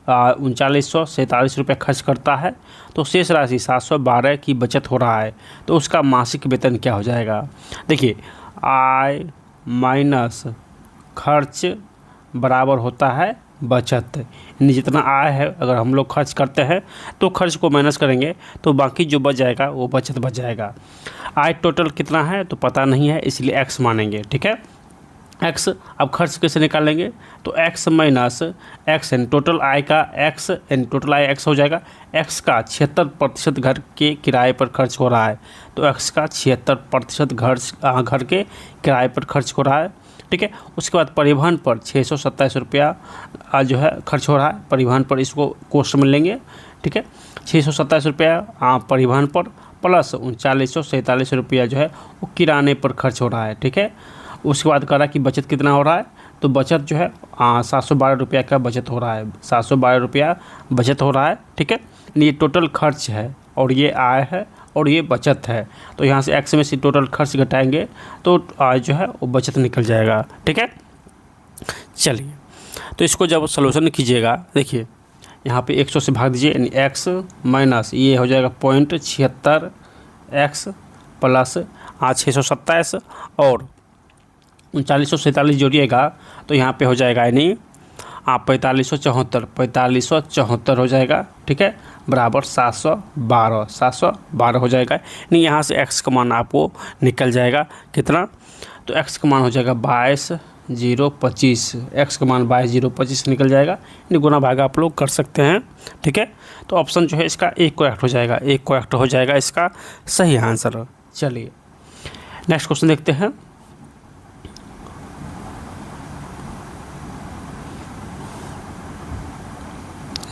3947 रुपया खर्च करता है, तो शेष राशि 712 की बचत हो रहा है, तो उसका मासिक वेतन क्या हो जाएगा। देखिए आय माइनस खर्च बराबर होता है बचत, यानी जितना आय है अगर हम लोग खर्च करते हैं तो खर्च को माइनस करेंगे तो बाकी जो बच जाएगा वो बचत बच जाएगा। आय टोटल कितना है तो पता नहीं है, इसलिए x मानेंगे। ठीक है, x, अब खर्च कैसे निकालेंगे, तो x minus x n total आय का x एन टोटल आय x हो जाएगा। x का 76% घर के किराए पर खर्च हो रहा है, तो x का 76% घर के किराए पर खर्च हो रहा है। ठीक है, उसके बाद परिवहन पर 627 रुपया जो है खर्च हो रहा है, परिवहन पर इसको कोष्ठ में लेंगे। ठीक है, 627 रुपया परिवहन पर प्लस 3947 रुपया जो है वो किराने पर खर्च हो रहा है। ठीक है, उसके बाद कह रहा कि बचत कितना हो रहा है, तो बचत जो है 712 रुपया का बचत हो रहा है, 712 रुपया बचत हो रहा है। ठीक है, ये टोटल खर्च है और ये आय है और ये बचत है, तो यहाँ से x में से टोटल खर्च घटाएंगे तो आय जो है वो बचत निकल जाएगा। ठीक है, चलिए तो इसको जब सलूशन कीजिएगा, देखिए यहाँ पे 100 से भाग दीजिए, यानी x माइनस ये हो जाएगा 0.76x प्लस 627 और 3947 जोड़िएगा तो यहाँ पे हो जाएगा, यानी 4574 हो जाएगा। ठीक है, बराबर 712 हो जाएगा, यानी यहाँ से x का मान आपको निकल जाएगा कितना, तो x का मान हो जाएगा 22,025, x का मान 22,025 निकल जाएगा, यानी गुना भाग आप लोग कर सकते हैं। ठीक है, तो ऑप्शन जो है इसका एक करेक्ट हो जाएगा, एक करेक्ट हो जाएगा इसका सही आंसर। चलिए नेक्स्ट क्वेश्चन देखते हैं।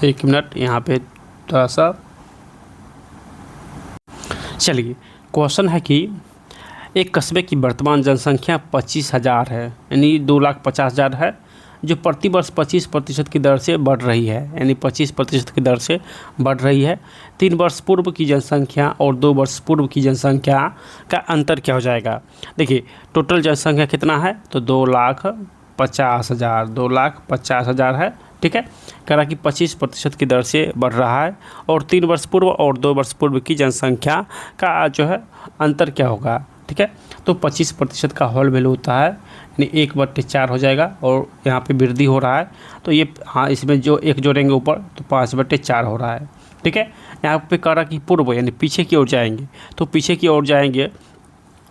एक मिनट यहाँ पे थोड़ा सा, चलिए क्वेश्चन है कि एक कस्बे की वर्तमान जनसंख्या 25,000 है, यानी 2,50,000 है, जो प्रति वर्ष 25% की दर से बढ़ रही है, यानी 25% की दर से बढ़ रही है। 3 वर्ष पूर्व की जनसंख्या और 2 वर्ष पूर्व की जनसंख्या का अंतर क्या हो जाएगा। देखिए टोटल जनसंख्या कितना है, तो 2,50,000 है। ठीक है, कह रहा कि 25% की दर से बढ़ रहा है और 3 वर्ष पूर्व और 2 वर्ष पूर्व की जनसंख्या का जो है अंतर क्या होगा। ठीक है, तो 25% का होल वैल्यू होता है, यानी 1/4 हो जाएगा, और यहाँ पे वृद्धि हो रहा है तो ये इसमें जो एक जोड़ेंगे ऊपर तो 5/4 हो रहा है। ठीक है, यहाँ पे कह रहा कि पूर्व यानी पीछे की ओर जाएंगे, तो पीछे की ओर जाएंगे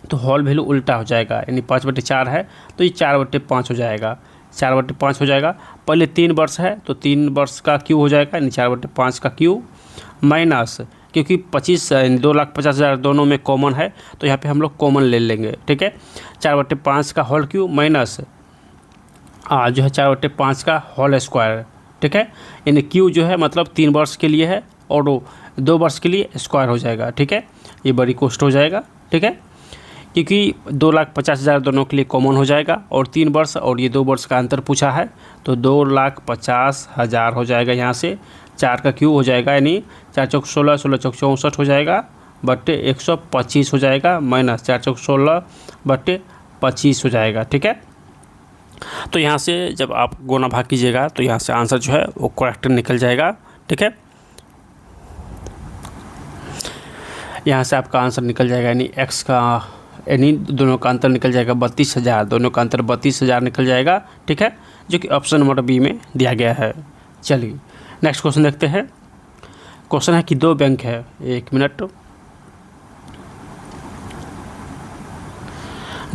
तो होल वैल्यू उल्टा हो जाएगा, यानी 5/4 है तो ये 4/5 हो जाएगा, 4/5 हो जाएगा। पहले 3 वर्ष है तो 3 वर्ष का क्यू हो जाएगा, यानी 4/5 का क्यू माइनस, क्योंकि 25 2,50,000 दोनों में कॉमन है तो यहाँ पे हम लोग कॉमन ले लेंगे। ठीक है, 4/5 का होल क्यू माइनस जो है 4/5 का होल स्क्वायर। ठीक है, यानी क्यू जो है मतलब 3 वर्ष के लिए है और 2 वर्ष के लिए स्क्वायर हो जाएगा। ठीक है, ये बड़ी कोष्ट हो जाएगा। ठीक है, क्योंकि 2,50,000 दोनों के लिए कॉमन हो जाएगा और 3 वर्ष और ये 2 वर्ष का अंतर पूछा है, तो 2,50,000 हो जाएगा। यहाँ से 4 का क्यू हो जाएगा, यानी 4 चौक 16, 16 चौक 64 हो जाएगा बटे 125 हो जाएगा, माइनस 4 चौक 16 बटे 25 हो जाएगा। ठीक है, तो यहाँ से जब आप गुना भाग कीजिएगा तो यहाँ से आंसर जो है वो करेक्ट निकल जाएगा। ठीक है, यहाँ से आपका आंसर निकल जाएगा, यानी एक्स का यानी दोनों का अंतर निकल जाएगा 32,000, दोनों का अंतर 32,000 निकल जाएगा। ठीक है, जो कि ऑप्शन नंबर बी में दिया गया है। चलिए नेक्स्ट क्वेश्चन देखते हैं। क्वेश्चन है कि दो बैंक है, एक मिनट,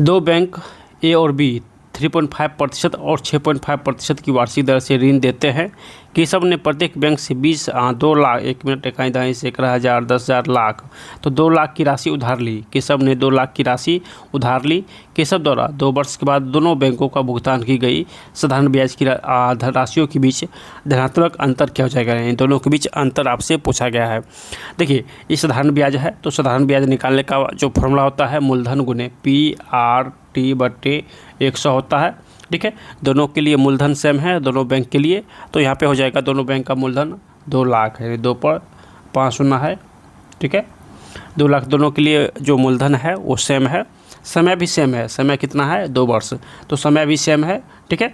दो बैंक ए और बी 3.5% और 6.5% की वार्षिक दर से ऋण देते हैं। केशव ने प्रत्येक बैंक से 2 लाख, एक मिनट, इकाई दाई से 11,000, 10,000, लाख, तो 2 लाख की राशि उधार ली। केशव ने 2 लाख की राशि उधार ली। केशव द्वारा 2 वर्ष के बाद दोनों बैंकों का भुगतान की गई साधारण ब्याज की राशियों के बीच धनात्मक अंतर क्या हो जाएगा, इन दोनों के बीच अंतर आपसे पूछा गया है। देखिए, ये साधारण ब्याज है, तो साधारण ब्याज निकालने का जो फॉर्मूला होता है मूलधन गुने PRT बटे 100 होता है। ठीक है, दोनों के लिए मूलधन सेम है, दोनों बैंक के लिए, तो यहाँ पे हो जाएगा दोनों बैंक का मूलधन 2 लाख है, 2 पर 5 शून्य है। ठीक है, 2 लाख दोनों के लिए जो मूलधन है वो सेम है, समय भी सेम है, समय कितना है 2 वर्ष, तो समय भी सेम है। ठीक है,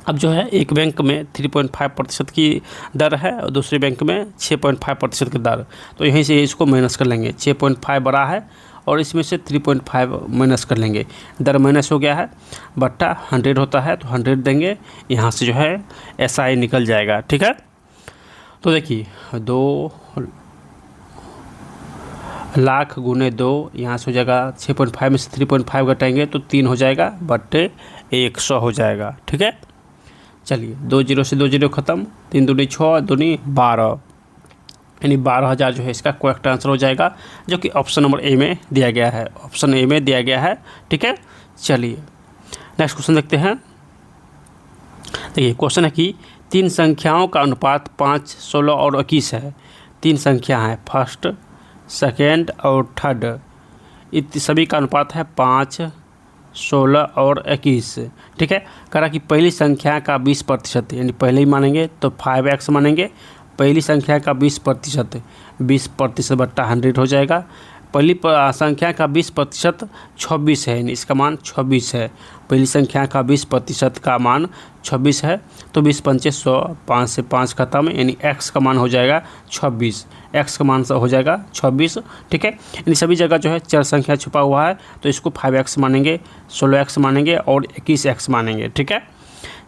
अब जो है एक बैंक में 3.5% की दर है और दूसरे बैंक में 6.5% की दर, तो यहीं से इसको माइनस कर लेंगे। 6.5 बड़ा है और इसमें से 3.5 माइनस कर लेंगे, दर माइनस हो गया है, बट्टा 100 होता है तो 100 देंगे, यहाँ से जो है SI निकल जाएगा। ठीक है, तो देखिए 2 लाख गुने 2, यहाँ से हो जाएगा 6.5 में से 3.5 घटाएंगे तो 3 हो जाएगा, बट्टे 100 हो जाएगा। ठीक है, चलिए 2 0 से 2 0 खत्म, 3 दूनी 6 दूनी 12, यानी 12,000 जो है इसका करेक्ट आंसर हो जाएगा, जो कि ऑप्शन नंबर ए में दिया गया है, ऑप्शन ए में दिया गया है। ठीक है, चलिए नेक्स्ट क्वेश्चन देखते हैं। देखिए क्वेश्चन है कि 3 संख्याओं का अनुपात 5, 16 और 21 है। 3 संख्या हैं, फर्स्ट, सेकेंड और थर्ड, सभी का अनुपात है 5, 16 और 21। ठीक है, कह रहा कि पहली संख्या का 20%, यानी पहले ही मानेंगे तो 5x मानेंगे, पहली संख्या का 20%, 20% बट्टा 100 हो जाएगा। पहली संख्या का 20% 26 है, यानी इसका मान 26 है। पहली संख्या का 20% का मान 26 है, तो 20 पंचे 100, 5 से 5 खत्म, यानी x का मान हो जाएगा 26, x का मान हो जाएगा 26। ठीक है, यानी सभी जगह जो है चर संख्या छुपा हुआ है, तो इसको 5x मानेंगे, 16x मानेंगे और 21x मानेंगे। ठीक है,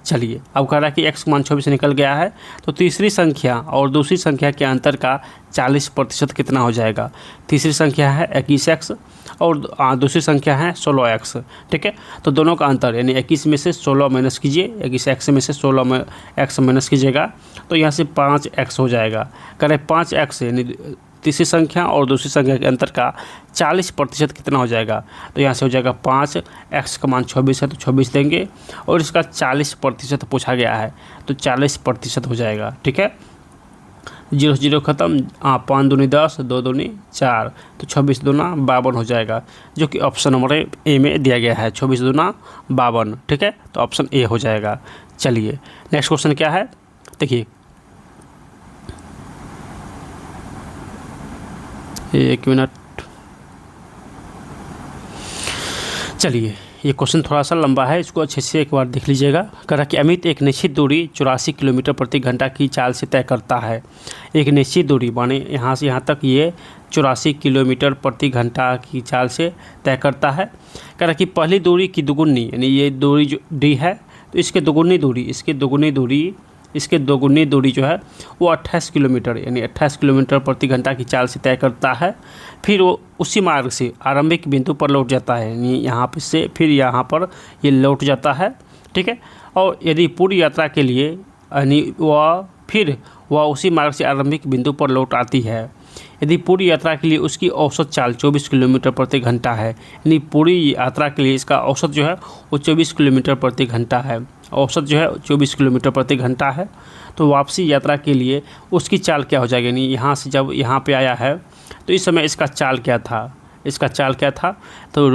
चलिए अब कह रहा है कि x का मान 26 निकल गया है, तो तीसरी संख्या और दूसरी संख्या के अंतर का 40% कितना हो जाएगा। तीसरी संख्या है 21x और दूसरी संख्या है 16x। ठीक है, तो दोनों का अंतर यानी 21 में से 16 माइनस कीजिए, 21x में से 16x माइनस कीजिएगा, तो यहाँ से 5x हो जाएगा। कह रहे 5x यानी तीसरी संख्या और दूसरी संख्या के अंतर का 40% कितना हो जाएगा, तो यहाँ से हो जाएगा 5, x का मान 26 है तो 26 देंगे, और इसका 40% पूछा गया है तो 40% हो जाएगा। ठीक है, 0 0 खत्म, 5 दूनी 10, 2 दूनी 4, तो 26 दूना 52 हो जाएगा, जो कि ऑप्शन नंबर ए में दिया गया है, 24 दूना 52। ठीक है, तो ऑप्शन ए हो जाएगा। चलिए नेक्स्ट क्वेश्चन क्या है, देखिए एक मिनट, चलिए ये क्वेश्चन थोड़ा सा लंबा है, इसको अच्छे से एक बार देख लीजिएगा। कह रहा कि अमित एक निश्चित दूरी 84 किलोमीटर प्रति घंटा की चाल से तय करता है। एक निश्चित दूरी माने यहाँ से यहाँ तक ये 84 किलोमीटर प्रति घंटा की चाल से तय करता है। कह रहा कि पहली दूरी की दुगुनी, यानी ये दूरी जो डी है, तो इसके दोगुनी दूरी जो है वो 28 किलोमीटर, यानी 28 किलोमीटर प्रति घंटा की चाल से तय करता है। फिर वो उसी मार्ग से आरंभिक बिंदु पर लौट जाता है, यानी यहाँ पे से फिर यहाँ पर ये लौट जाता है। ठीक है, और यदि पूरी यात्रा के लिए यानी वह उसी मार्ग से आरंभिक बिंदु पर लौट आती है, यदि पूरी यात्रा के लिए उसकी औसत चाल 24 किलोमीटर प्रति घंटा है, यानी पूरी यात्रा के लिए इसका औसत जो है वो 24 किलोमीटर प्रति घंटा है, औसत जो है 24 किलोमीटर प्रति घंटा है, तो वापसी यात्रा के लिए उसकी चाल क्या हो जाएगी। यानी यहाँ से जब यहाँ पे आया है तो इस समय इसका चाल क्या था, तो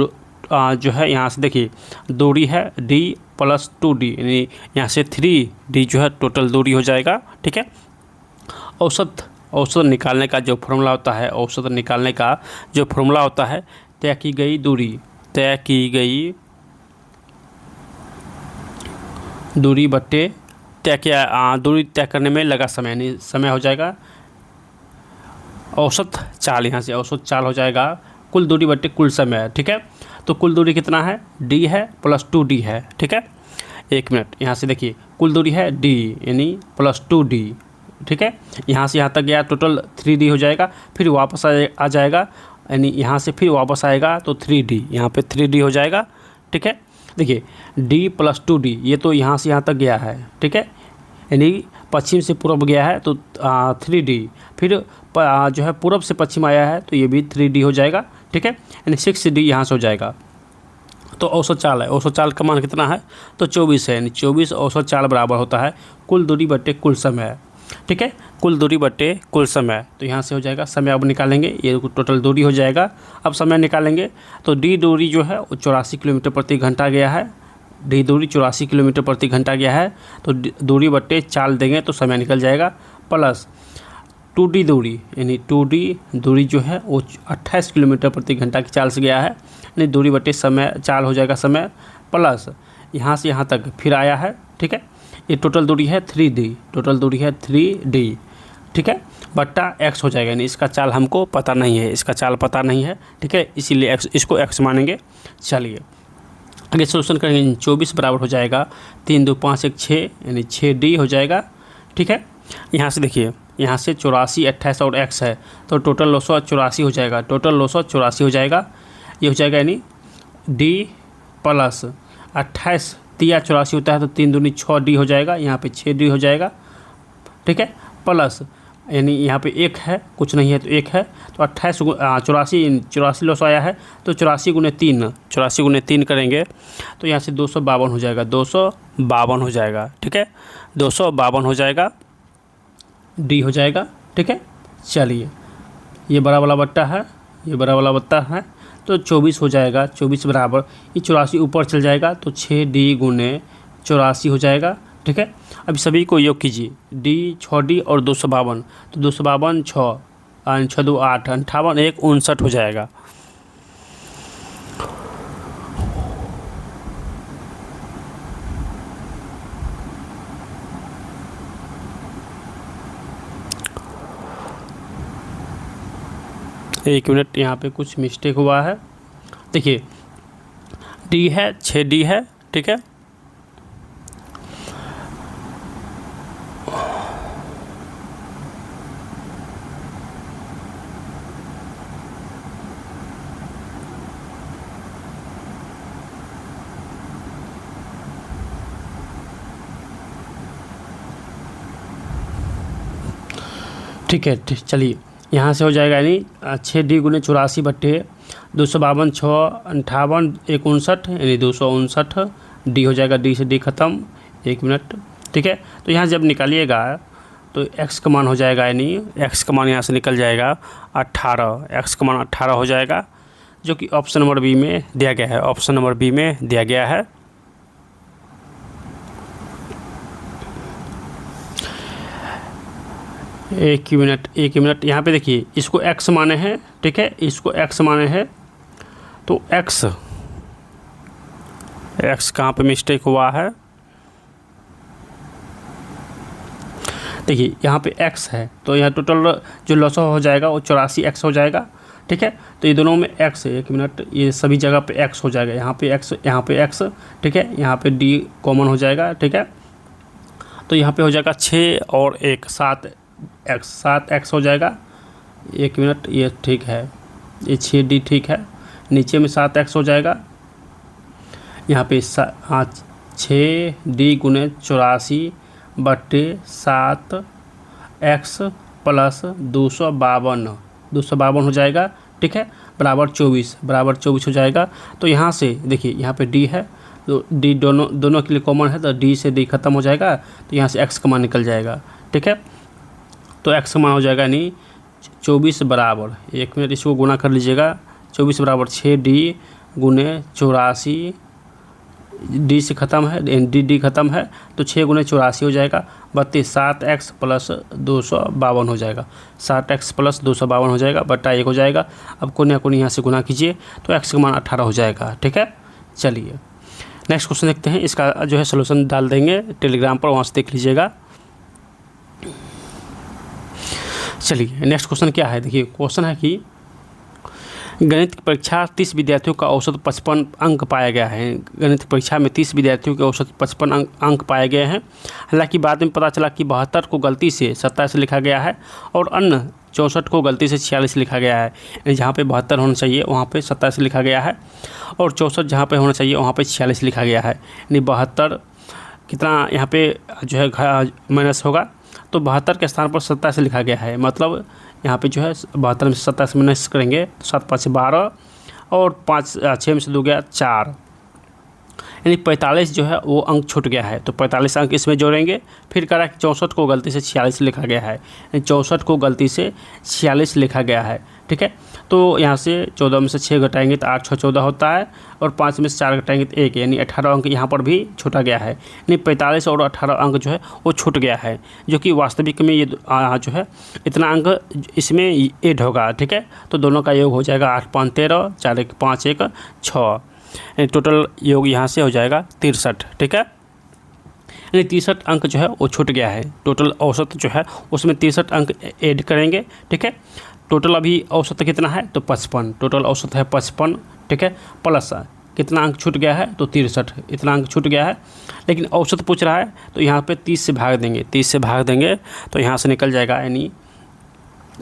जो है यहाँ से देखिए दूरी है d + 2d, यानी यहाँ से 3d जो है टोटल दूरी हो जाएगा। ठीक है, औसत औसत निकालने का जो फॉर्मूला होता है, औसत निकालने का जो फॉर्मूला होता है, तय की गई दूरी बट्टे दूरी तय करने में लगा समय, यानी समय हो जाएगा औसत चाल। यहाँ से औसत चाल हो जाएगा कुल दूरी बट्टे कुल समय। ठीक है, तो कुल दूरी कितना है, d है प्लस 2d है। ठीक है, 1 मिनट, यहाँ से देखिए कुल दूरी है d यानी प्लस 2d। ठीक है, यहाँ से यहाँ तक गया टोटल 3d हो जाएगा, फिर वापस आ जाएगा, यानी यहाँ से फिर वापस आएगा तो 3d, यहाँ पे 3d हो जाएगा। ठीक है, देखिए d प्लस 2d, ये तो यहाँ से यहाँ तक गया है। ठीक है, यानी पश्चिम से पूर्व गया है तो 3d, फिर जो है पूर्व से पश्चिम आया है तो ये भी 3d हो जाएगा। ठीक है, यानी 6d यहाँ से हो जाएगा। तो औसत चाल है, औसत चाल का मान कितना है, तो 24 है, यानी 24 औसत चाल बराबर होता है कुल दूरी बट्टे कुल समय। ठीक है, कुल दूरी बट्टे कुल समय, तो यहाँ से हो जाएगा समय। अब निकालेंगे, ये टोटल दूरी हो जाएगा। अब समय निकालेंगे तो d दूरी जो है वो 84 किलोमीटर प्रति घंटा गया है, d दूरी 84 किलोमीटर प्रति घंटा गया है, तो दूरी बट्टे चाल देंगे तो समय निकल जाएगा, प्लस 2d दूरी, यानी 2d दूरी जो है वो 28 किलोमीटर प्रति घंटा की चाल से गया है, यानी दूरी बट्टे समय चाल हो जाएगा समय, प्लस यहाँ से यहाँ तक फिर आया है। ठीक है, ये टोटल दूरी है 3d, टोटल दूरी है 3d। ठीक है, बट्टा x हो जाएगा, यानी इसका चाल हमको पता नहीं है, इसका चाल पता नहीं है। ठीक है, इसीलिए x, इसको x मानेंगे। चलिए आगे सोल्यूशन करेंगे। 24 बराबर हो जाएगा 3 2 5 1 6, यानी 6d हो जाएगा। ठीक है, यहाँ से देखिए, यहाँ से 84 28 और x है तो टोटल 984 हो जाएगा, टोटल 984 हो जाएगा। ये हो जाएगा यानी d प्लस 28 3 84 होता है तो 3 दूनी 6d हो जाएगा, यहाँ पे 6d हो जाएगा। ठीक है, प्लस यानी यहाँ पे 1 है, कुछ नहीं है तो 1 है, तो 28 84 लॉस आया है तो 84 गुने 3 करेंगे तो यहाँ से 252 हो जाएगा, 252 हो जाएगा। ठीक है, 252 हो जाएगा, डी हो जाएगा। ठीक है, चलिए ये बड़ा वाला बट्टा है, ये बड़ा वाला बट्टा है तो 24 हो जाएगा, 24 बराबर ये 84 ऊपर चल जाएगा तो 6d गुने 84 हो जाएगा। ठीक है, अब सभी को योग कीजिए, d 6d और 252, तो 252 6 6 2 8 58 1 59 हो जाएगा। एक मिनट, यहाँ पे कुछ मिस्टेक हुआ है। देखिए d है 6d है। ठीक है, ठीक है, चलिए यहाँ से हो जाएगा यानी 6d गुने 84 बट्टे 252 6 58 1 59, यानी 259 d हो जाएगा, d से d खत्म। 1 मिनट। ठीक है, तो यहाँ जब निकालिएगा तो x का मान हो जाएगा, यानी x का मान यहाँ से निकल जाएगा 18, x का मान 18 हो जाएगा, जो कि ऑप्शन नंबर बी में दिया गया है, ऑप्शन नंबर बी में दिया गया है। एक मिनट, यहाँ पे देखिए इसको x माने हैं। ठीक है, इसको x माने हैं तो x कहाँ पे मिस्टेक हुआ है, देखिए यहाँ पे x है तो यहाँ टोटल जो लॉस हो जाएगा वो 84x हो जाएगा। ठीक है, तो ये दोनों में x है। 1 मिनट, ये सभी जगह पे x हो जाएगा, यहाँ पे x, यहाँ पे x। ठीक है, यहाँ पे d कॉमन हो जाएगा। ठीक है, तो यहाँ पे हो जाएगा 6 और 1 7x हो जाएगा। 1 मिनट, ये ठीक है, ये 6d ठीक है, नीचे में 7x हो जाएगा। यहाँ पे 6d गुने 84 बट्टे 7x प्लस 252 हो जाएगा। ठीक है, बराबर 24 हो जाएगा। तो यहाँ से देखिए यहाँ पे d है तो d दोनों के लिए कॉमन है तो d से d खत्म हो जाएगा, तो यहाँ से x का मान निकल जाएगा। ठीक है, तो x का मान हो जाएगा यानी 24 बराबर, 1 मिनट इसको गुना कर लीजिएगा, 24 बराबर 6d गुने 84 डी से ख़त्म है, डी ख़त्म है, तो 6 गुने 84 हो जाएगा 32, 7x प्लस 252 हो जाएगा, 7x प्लस 252 हो जाएगा, बटा 1 हो जाएगा। अब कोने कोने यहाँ से गुना कीजिए तो x का मान 18 हो जाएगा। ठीक है, चलिए नेक्स्ट क्वेश्चन देखते हैं। इसका जो है सोल्यूशन डाल देंगे टेलीग्राम पर, वहाँ से देख लीजिएगा। चलिए नेक्स्ट क्वेश्चन क्या है, देखिए क्वेश्चन है कि गणित की परीक्षा 30 विद्यार्थियों का औसत 55 अंक पाया गया है। गणित की परीक्षा में 30 विद्यार्थियों के औसत 55 अंक पाए गए हैं। हालांकि बाद में पता चला कि 72 को गलती से 27 लिखा गया है और अन्य 64 को गलती से 46 लिखा गया है। यानी जहाँ पे 72 होना चाहिए वहाँ पे 27 लिखा गया है और 64 जहाँ पे होना चाहिए वहाँ पे 46 लिखा गया है। यानी 72 कितना यहाँ पे जो है माइनस होगा, तो 72 के स्थान पर 27 लिखा गया है। मतलब यहाँ पे जो है 72 में से 27 माइनस करेंगे तो 7 5 12 और 6 में से 2 गया 4, यानी 45 जो है वो अंक छूट गया है। तो 45 अंक इसमें जोड़ेंगे। फिर कह रहा है कि 64 को गलती से 46 लिखा गया है, यानी 64 को गलती से 46 लिखा गया है। ठीक है, तो यहाँ से 14 में से 6 घटाएंगे तो 8 6 14 होता है और 5 में से 4 घटाएंगे तो 1, यानी 18 अंक यहाँ पर भी छूटा गया है। यानी 45 और 18 अंक जो है वो छूट गया है, जो कि वास्तविक में ये जो है इतना अंक इसमें ऐड होगा। ठीक है, तो दोनों का योग हो जाएगा 8 5 13, 4 1 5 1 6, टोटल योग यहाँ से हो जाएगा 63। ठीक है, यानी 63 अंक जो है वो छूट गया है। टोटल औसत जो है उसमें 63 अंक ऐड करेंगे। ठीक है, टोटल अभी औसत कितना है तो 55, टोटल औसत है 55। ठीक है, प्लस कितना अंक छूट गया है तो 63, इतना अंक छूट गया है। लेकिन औसत पूछ रहा है तो यहाँ पे 30 से भाग देंगे, 30 से भाग देंगे तो यहाँ से निकल जाएगा, यानी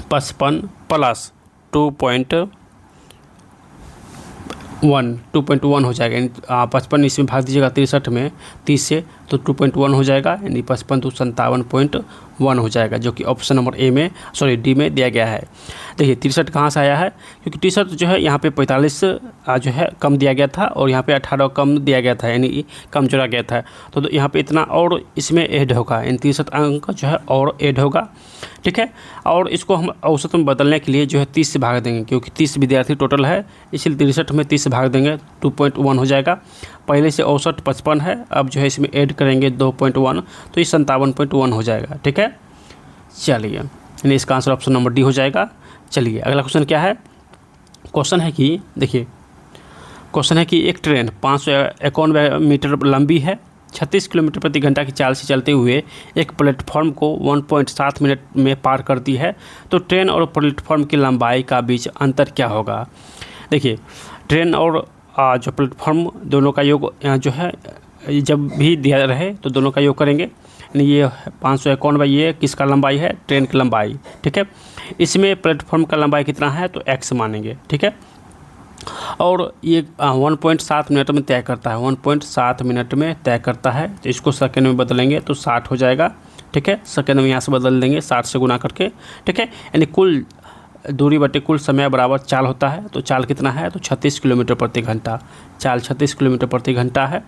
55 प्लस 2.1 हो जाएगा। यानी 55 इसमें भाग दीजिएगा 63 में 30 से तो 2.1 हो जाएगा, यानी 55 तो 57.1 हो जाएगा, जो कि ऑप्शन नंबर डी में दिया गया है। देखिए 63 कहाँ से आया है, क्योंकि 63 जो है यहाँ पे 45 जो है कम दिया गया था और यहाँ पे 18 कम दिया गया था, यानी कम जोड़ा गया था। तो यहाँ पे इतना और इसमें ऐड होगा, यानी 63 अंक जो है और ऐड होगा। ठीक है, और इसको हम औसत में बदलने के लिए जो है 30 से भाग देंगे, क्योंकि 30 विद्यार्थी टोटल है, इसलिए 63 में 30 से भाग देंगे 2.1 हो जाएगा। पहले से औसत 55 है, अब जो है इसमें ऐड करेंगे 2.1 तो ये 57.1 हो जाएगा। ठीक है, चलिए यानी इसका आंसर ऑप्शन नंबर डी हो जाएगा। चलिए अगला क्वेश्चन क्या है, क्वेश्चन है कि देखिए क्वेश्चन है कि एक ट्रेन 591 मीटर लंबी है, 36 किलोमीटर प्रति घंटा की चाल से चलते हुए एक प्लेटफॉर्म को 1.7 मिनट में पार करती है, तो ट्रेन और प्लेटफॉर्म की लंबाई का बीच अंतर क्या होगा। देखिए ट्रेन और जो प्लेटफॉर्म दोनों का योग जो है जब भी दिया रहे तो दोनों का योग करेंगे, यानी ये 591 ये किसका लंबाई है, ट्रेन की लंबाई। ठीक है, इसमें प्लेटफॉर्म का लंबाई कितना है तो x मानेंगे। ठीक है, और ये 1.7 मिनट में तय करता है, 1.7 मिनट में तय करता है, तो इसको सेकेंड में बदलेंगे तो 60 हो जाएगा। ठीक है, सेकेंड में यहाँ से बदल देंगे 60 से गुना करके। ठीक है, यानी कुल दूरी बटे कुल समय बराबर चाल होता है, तो चाल कितना है तो 36 किलोमीटर प्रति घंटा, चाल 36 किलोमीटर प्रति घंटा है।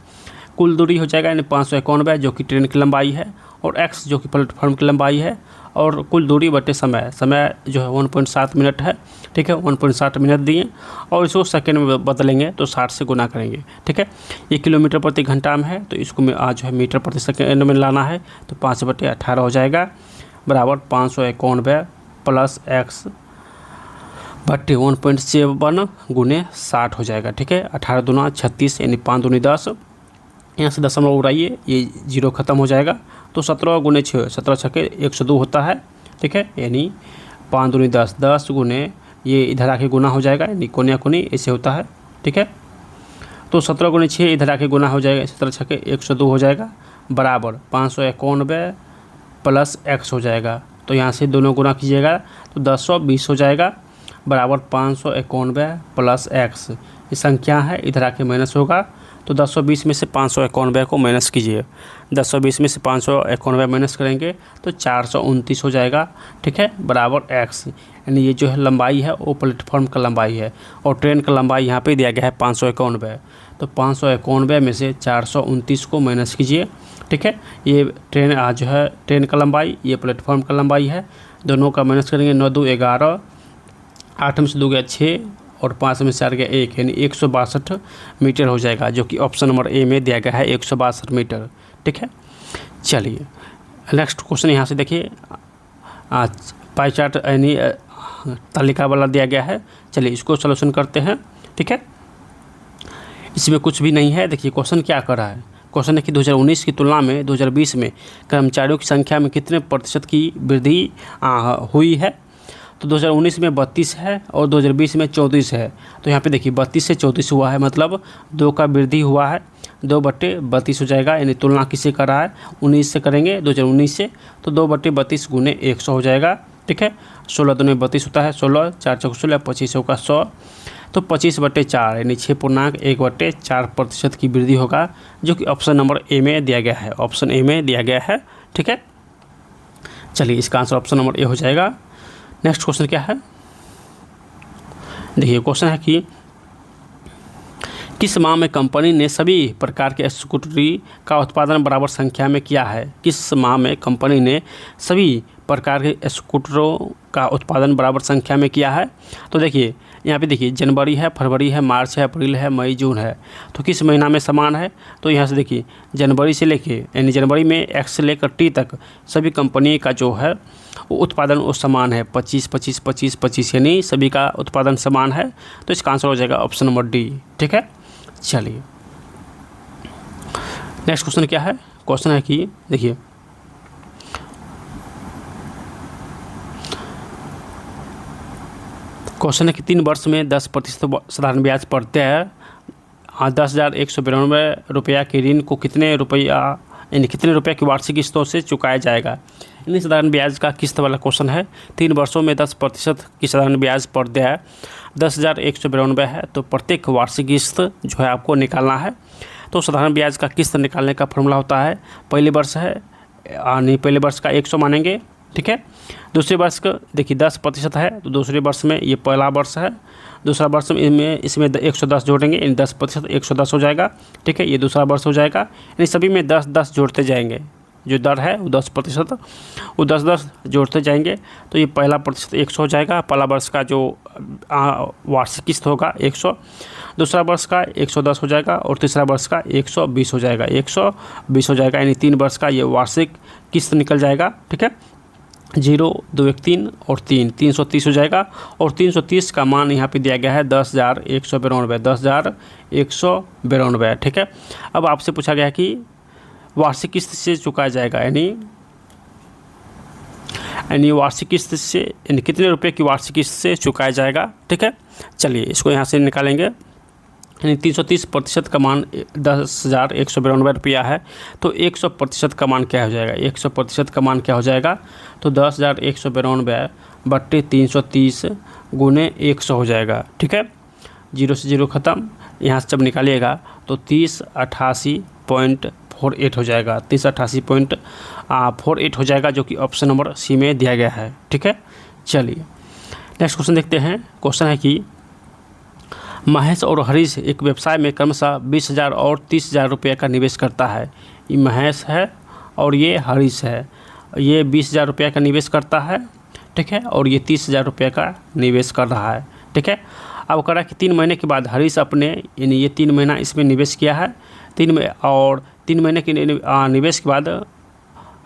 कुल दूरी हो जाएगा यानी 591 जो कि ट्रेन की लंबाई है, और x जो कि प्लेटफॉर्म की लंबाई है, और कुल दूरी बटे समय, समय जो है 1.7 मिनट है। ठीक है, 1.7 मिनट दिए और इसको सेकेंड में बदलेंगे तो 60 से गुना करेंगे। ठीक है, ये किलोमीटर प्रति घंटा में है, तो इसको जो है मीटर प्रति सेकेंड में लाना है, तो 5/18 हो जाएगा बराबर 591 प्लस x बटे 1.7 गुने 60 हो जाएगा। ठीक है, 18 दूना 36 यानी 5 दूनी 10, यहाँ से दशमलव उड़ाइए, ये 0 ख़त्म हो जाएगा, तो 17 गुने 6, 17 छक्के 102 होता है। ठीक है, यानी 5 दूनी 10, 10 गुने ये इधर आके गुना हो जाएगा, यानी कोने कोने ऐसे होता है। ठीक है, तो 17 गुने 6 इधर आके गुना हो जाएगा, 17 छक्के 102 हो जाएगा बराबर 591 प्लस x हो जाएगा। तो यहाँ से दोनों गुना कीजिएगा तो 1020 हो जाएगा बराबर 591 प्लस x। ये संख्या है, इधर आके माइनस होगा, तो 1020 में से 591 को माइनस कीजिए, 1020 में से 591 माइनस करेंगे तो 429 हो जाएगा। ठीक है, बराबर x, यानी ये जो है लंबाई है वो प्लेटफॉर्म का लंबाई है, और ट्रेन का लंबाई यहाँ पे दिया गया है 591, तो 591 में से 429 को माइनस कीजिए। ठीक है, ये ट्रेन जो है ट्रेन का लंबाई, ये प्लेटफॉर्म का लंबाई है, दोनों का माइनस करेंगे 9 2 11, 8 में से 2 गया 6 और 5 में 4 गया 1, यानी 162 मीटर हो जाएगा, जो कि ऑप्शन नंबर ए में दिया गया है 162 मीटर। ठीक है, चलिए नेक्स्ट क्वेश्चन यहाँ से देखिए, पाई चार्ट यानी तालिका वाला दिया गया है। चलिए इसको सॉल्यूशन करते हैं। ठीक है, इसमें कुछ भी नहीं है। देखिए क्वेश्चन क्या कर रहा है, क्वेश्चन है कि 2019 की तुलना में 2020 में कर्मचारियों की संख्या में कितने प्रतिशत की वृद्धि हुई है। तो 2019 में 32 है और 2020 में 34 है। तो यहाँ पे देखिए 32 से 34 हुआ है, मतलब 2 का वृद्धि हुआ है, 2/32 हो जाएगा। यानी तुलना किससे कर रहा है, 19 से करेंगे, 2019 से, तो 2/32 गुने 100 हो जाएगा। ठीक है, 16 दूनी 32 होता है, 16 4 चौक 16, 25 होगा 100, तो 25/4 यानी 6.1/4% की वृद्धि होगा, जो कि ऑप्शन नंबर ए में दिया गया है, ऑप्शन ए में दिया गया है। ठीक है, चलिए इसका आंसर ऑप्शन नंबर ए हो जाएगा। नेक्स्ट क्वेश्चन क्या है, देखिए क्वेश्चन है कि किस माह में कंपनी ने सभी प्रकार के स्कूटरी का उत्पादन बराबर संख्या में किया है। किस माह में कंपनी ने सभी प्रकार के स्कूटरों का उत्पादन बराबर संख्या में किया है। तो देखिए यहाँ पे देखिए जनवरी है, फरवरी है, मार्च है, अप्रैल है, मई, जून है। तो किस महीना में समान है, तो यहाँ से देखिए जनवरी से लेके, यानी जनवरी में एक्स से लेकर टी तक सभी कंपनी का जो है वो उत्पादन वो समान है, 25 25 25 25, यानी सभी का उत्पादन समान है। तो इसका आंसर हो जाएगा ऑप्शन नंबर डी। ठीक है, चलिए नेक्स्ट क्वेश्चन क्या है, क्वेश्चन है कि देखिए क्वेश्चन है कि 3 वर्ष में 10% साधारण ब्याज पड़ते हैं 10,192 रुपया के ऋण को कितने रुपये की वार्षिक किस्तों से चुकाया जाएगा। यानी साधारण ब्याज का किस्त वाला क्वेश्चन है। 3 वर्षों में 10% की साधारण ब्याज पर दे है 10,192 है। तो प्रत्येक वार्षिक किस्त जो है आपको निकालना है। तो साधारण ब्याज का किस्त निकालने का फॉर्मूला होता है, पहले वर्ष है यानी पहले वर्ष का 100 मानेंगे। ठीक है, दूसरे वर्ष का देखिए 10% है, तो दूसरे वर्ष में ये पहला वर्ष है, दूसरा वर्ष में इसमें 110 जोड़ेंगे, यानी 10% 110 हो जाएगा। ठीक है, ये दूसरा वर्ष हो जाएगा, यानी सभी में 10-10 जोड़ते जाएंगे, जो दर है वो 10%, वो 10-10 जोड़ते जाएंगे। तो ये पहला प्रतिशत 100 हो जाएगा, पहला वर्ष का जो वार्षिक किस्त होगा 100, दूसरा वर्ष का 110 हो जाएगा और तीसरा वर्ष का 120 हो जाएगा, 120 हो जाएगा, यानी 3 वर्ष का ये वार्षिक किस्त निकल जाएगा। ठीक है, 0 2 1 3 और 3 330 हो जाएगा। और 330 का मान यहाँ पे दिया गया है 10,192, 10,192। ठीक है, अब आपसे पूछा गया है कि वार्षिक किस्त से चुकाया जाएगा, यानी वार्षिक किस्त से यानी कितने रुपए की वार्षिक किस्त से चुकाया जाएगा। ठीक है, चलिए इसको यहाँ से निकालेंगे, यानी 330% का मान 10,192 रुपया है। तो 100% का मान क्या हो जाएगा, 100% का मान क्या हो जाएगा, तो 10,192 बट्टे 330 गुने 100 हो जाएगा। ठीक है, 0 से 0 ख़त्म, यहाँ से जब निकालिएगा तो 3088.48 हो जाएगा, 3088.48 हो जाएगा, जो कि ऑप्शन नंबर सी में दिया गया है। ठीक है, चलिए नेक्स्ट क्वेश्चन देखते हैं। क्वेश्चन है कि महेश और हरीश एक व्यवसाय में क्रमशः 20,000 और 30,000 रुपये का निवेश करता है। ये महेश है और ये हरीश है, ये 20,000 रुपये का निवेश करता है। ठीक है, और ये 30,000 रुपये का निवेश कर रहा है। ठीक है, अब कह रहा है कि 3 महीने के बाद हरीश अपने, यानी ये 3 महीना इसमें निवेश किया है, 3 महीने के निवेश के बाद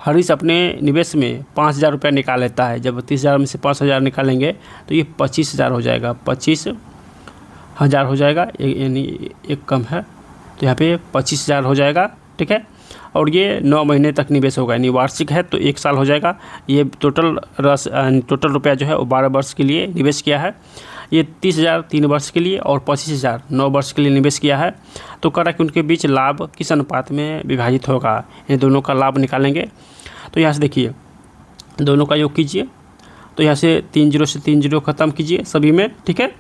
हरीश अपने निवेश में 5,000 रुपये निकाल लेता है। जब 30,000 में से 5,000 निकालेंगे तो ये 25,000 हो जाएगा, 25,000 हो जाएगा, यानी एक कम है, तो यहाँ पे 25,000 हो जाएगा। ठीक है, और ये 9 महीने तक निवेश होगा, यानी वार्षिक है तो 1 साल हो जाएगा। ये टोटल रुपया जो है वो 12 वर्ष के लिए निवेश किया है। ये 30,000 3 वर्ष के लिए और 25,000 9 वर्ष के लिए निवेश किया है। तो कह रहा है कि उनके बीच लाभ किस अनुपात में विभाजित होगा, ये दोनों का लाभ निकालेंगे। तो यहाँ से देखिए दोनों का योग कीजिए, तो यहाँ से 3 0 से 3 0 ख़त्म कीजिए सभी में। ठीक है,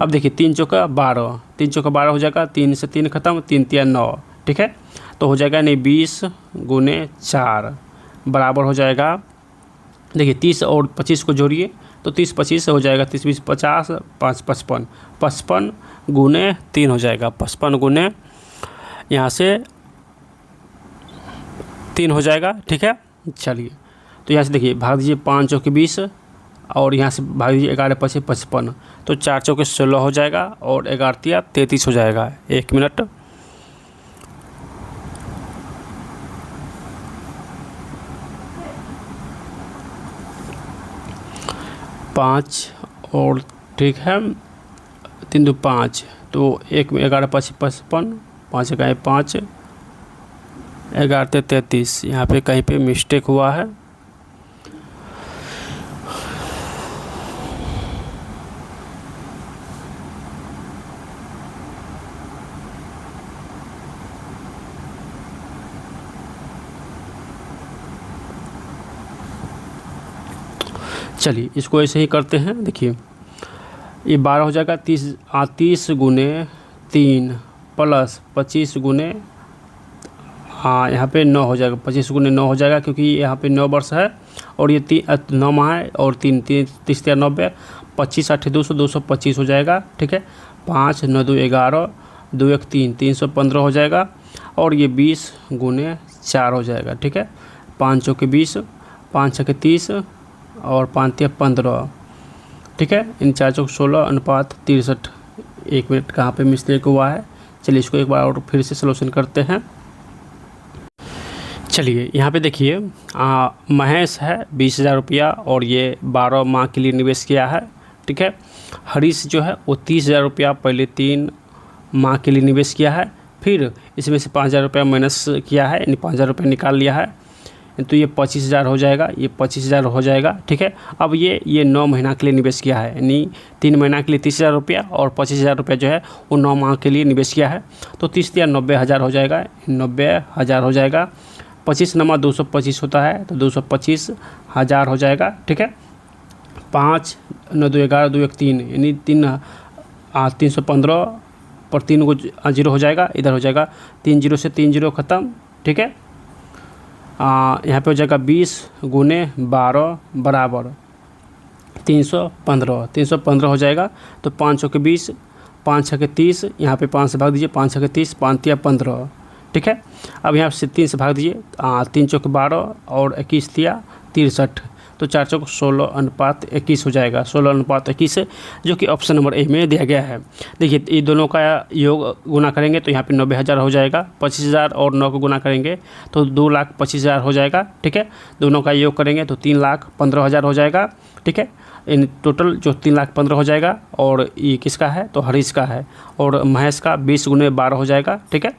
अब देखिए 3 चौका 12, 3 चौका 12 हो जाएगा, 3 से 3 ख़त्म, 3 3 9। ठीक है, तो हो जाएगा नहीं 20 गुने 4 बराबर हो जाएगा, देखिए 30 और 25 को जोड़िए तो 30 25 हो जाएगा, 30 20 50, 5 55, 55 गुने 3 हो जाएगा, 55 गुने यहाँ से 3 हो जाएगा। ठीक है, चलिए तो यहाँ से देखिए भाग दीजिए, 5 चौके 20 और यहाँ से भाग दीजिए 11 × 5 = 55, तो 4 × 4 = 16 हो जाएगा और 11 × 3 = 33 हो जाएगा। 1 मिनट। 5 और ठीक है 3 × 2 = 5, तो 11 × 5 = 55, 5 × 1 = 5, 11 × 3 = 33। यहाँ पे कहीं पे मिस्टेक हुआ है। चलिए इसको ऐसे ही करते हैं। देखिए ये 12 हो जाएगा, 30 × 3 प्लस 25 × यहाँ पे 9 हो जाएगा, 25 × 9 हो जाएगा, क्योंकि यहाँ पे 9 वर्ष है और ये 9 माह है और 3 30 × 90, 25 8 200 225 हो जाएगा। ठीक है, 5 9 2 11, 2 1 3 315 हो जाएगा और ये 20 × 4 हो जाएगा। ठीक है, 5 × 4 = 20, 5 × 6 = 30 और 5 × 3 = 15। ठीक है, इन 4 × 16 अनुपात 63। 1 मिनट कहाँ पे मिस्टेक हुआ है। चलिए इसको एक बार और फिर से सॉल्यूशन करते हैं। चलिए यहाँ पे देखिए महेश है 20,000 रुपया और ये 12 माह के लिए निवेश किया है। ठीक है, हरीश जो है वो 30,000 रुपया पहले 3 माह के लिए निवेश किया है, फिर इसमें से 5,000 रुपया माइनस किया है, यानी 5,000 रुपया निकाल लिया है, तो ये 25,000 हो जाएगा, ये 25,000 हो जाएगा। ठीक है, अब ये 9 महीना के लिए निवेश किया है, यानी 3 महीना के लिए 30,000 रुपया और 25,000 रुपया जो है वो 9 माह के लिए निवेश किया है, तो 30 या 90,000 हो जाएगा, 90,000 हो जाएगा। 25 × 225 होता है, तो 225,000 हो जाएगा। ठीक है, 5 9 2 11 2 1 3, यानी 315 पर 3 को 0 हो जाएगा, इधर हो जाएगा 3 0 से 3 0 ख़त्म। ठीक है, यहाँ पे हो जाएगा 20 × 12 बराबर 315, 315 हो जाएगा, तो 5 × 20, 5 × 6 = 30, यहाँ पे 5 से भाग दीजिए, 5 × 6 = 30, 5 × 3 = 15। ठीक है, अब यहाँ से 3 से भाग दीजिए, 3 × 4 = 12 और 21 × 3 = 63, तो 4 × 4 = 16 अनुपात 21 हो जाएगा, 16 अनुपात 21, जो कि ऑप्शन नंबर ए में दिया गया है। देखिए ये दोनों का योग गुना करेंगे तो यहाँ पे 90,000 हो जाएगा, 25,000 और 9 को गुना करेंगे तो 2,25,000 हो जाएगा। ठीक है, दोनों का योग करेंगे तो 3,15,000 हो जाएगा। ठीक है, इन टोटल जो 3,15,000 हो जाएगा, और ये किसका है, तो हरीश का है, और महेश का 20 × 12 हो जाएगा। ठीक है,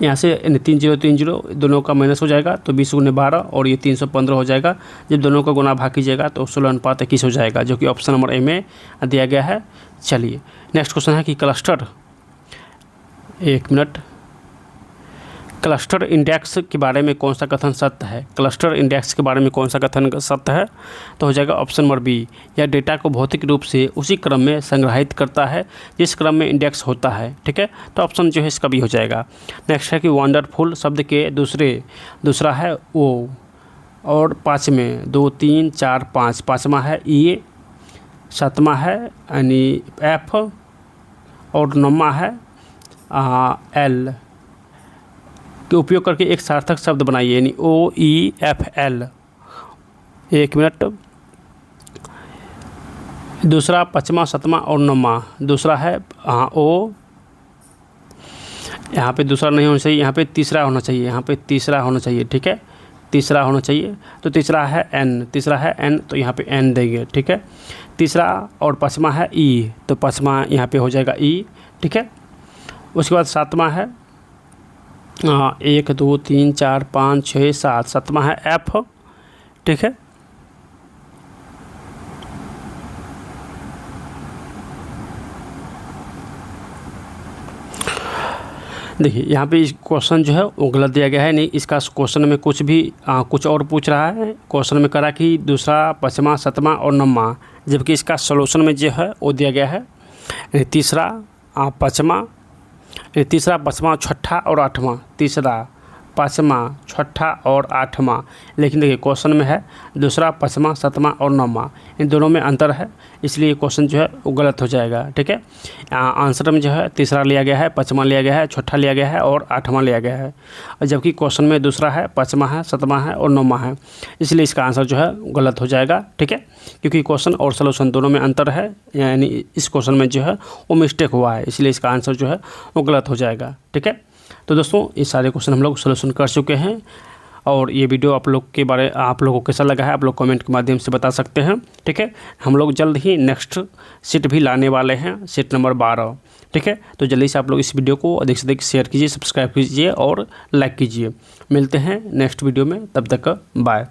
यहाँ से 3 0 3 0 दोनों का माइनस हो जाएगा, तो 20 × 12 और ये 315 हो जाएगा। जब दोनों का गुना भाग कीजिएगा तो 16 अनुपात 21 हो जाएगा, जो कि ऑप्शन नंबर ए में दिया गया है। चलिए नेक्स्ट क्वेश्चन है कि क्लस्टर, 1 मिनट, क्लस्टर इंडेक्स के बारे में कौन सा कथन सत्य है। क्लस्टर इंडेक्स के बारे में कौन सा कथन सत्य है, तो हो जाएगा ऑप्शन नंबर बी, यह डेटा को भौतिक रूप से उसी क्रम में संग्रहित करता है जिस क्रम में इंडेक्स होता है। ठीक है, तो ऑप्शन जो है इसका बी हो जाएगा। नेक्स्ट है कि वंडरफुल शब्द के दूसरा है ओ, और 5 में 2 3 4 5, 5वां है ई, 7वां है यानी एफ, और 9वां है एल के उपयोग करके एक सार्थक शब्द बनाइए, यानी OEFL। 1 मिनट, दूसरा 5वां 7वां और 9वां, दूसरा है ओ, यहाँ पे दूसरा नहीं होना चाहिए, यहाँ पे तीसरा होना चाहिए, यहाँ पे तीसरा होना चाहिए। ठीक है, तीसरा होना चाहिए, तो तीसरा है एन, तीसरा है एन, तो यहाँ पे एन देंगे। ठीक है, तीसरा और 5वां है ई, तो 5वां यहाँ पे हो जाएगा ई। ठीक है, उसके बाद 7वां है 1 2 3 4 5 6 7, 7वां है एफ। ठीक है, देखिए यहाँ पे इस क्वेश्चन जो है वो गलत दिया गया है, नहीं इसका क्वेश्चन में कुछ भी कुछ और पूछ रहा है। क्वेश्चन में करा कि दूसरा 5वां 7वां और 9वां, जबकि इसका सॉल्यूशन में जो है वो दिया गया है तीसरा 5वां, तीसरा 5वां 6वां और 8वां, तीसरा पाँचवा, छठा और आठवां। लेकिन देखिए क्वेश्चन में है दूसरा, पाँचवा, सातवां और नौवां, इन दोनों में अंतर है, इसलिए क्वेश्चन जो है वो गलत हो जाएगा। ठीक है, आंसर में जो है तीसरा लिया गया है, पाँचवा लिया गया है, छठा लिया गया है और आठवां लिया गया है, जबकि क्वेश्चन में दूसरा है, पाँचवा है, सातवां है और नौवां है, इसलिए इसका आंसर जो है गलत हो जाएगा। ठीक है, क्योंकि क्वेश्चन और सॉल्यूशन दोनों में अंतर है, यानी इस क्वेश्चन में जो है वो मिस्टेक हुआ है, इसलिए इसका आंसर जो है वो गलत हो जाएगा। ठीक है, तो दोस्तों ये सारे क्वेश्चन हम लोग सॉल्यूशन कर चुके हैं, और ये वीडियो आप लोगों को कैसा लगा है आप लोग कमेंट के माध्यम से बता सकते हैं। ठीक है, हम लोग जल्द ही नेक्स्ट सीट भी लाने वाले हैं, सीट नंबर 12। ठीक है, तो जल्दी से आप लोग इस वीडियो को अधिक से अधिक शेयर कीजिए, सब्सक्राइब कीजिए और लाइक कीजिए। मिलते हैं नेक्स्ट वीडियो में, तब तक बाय।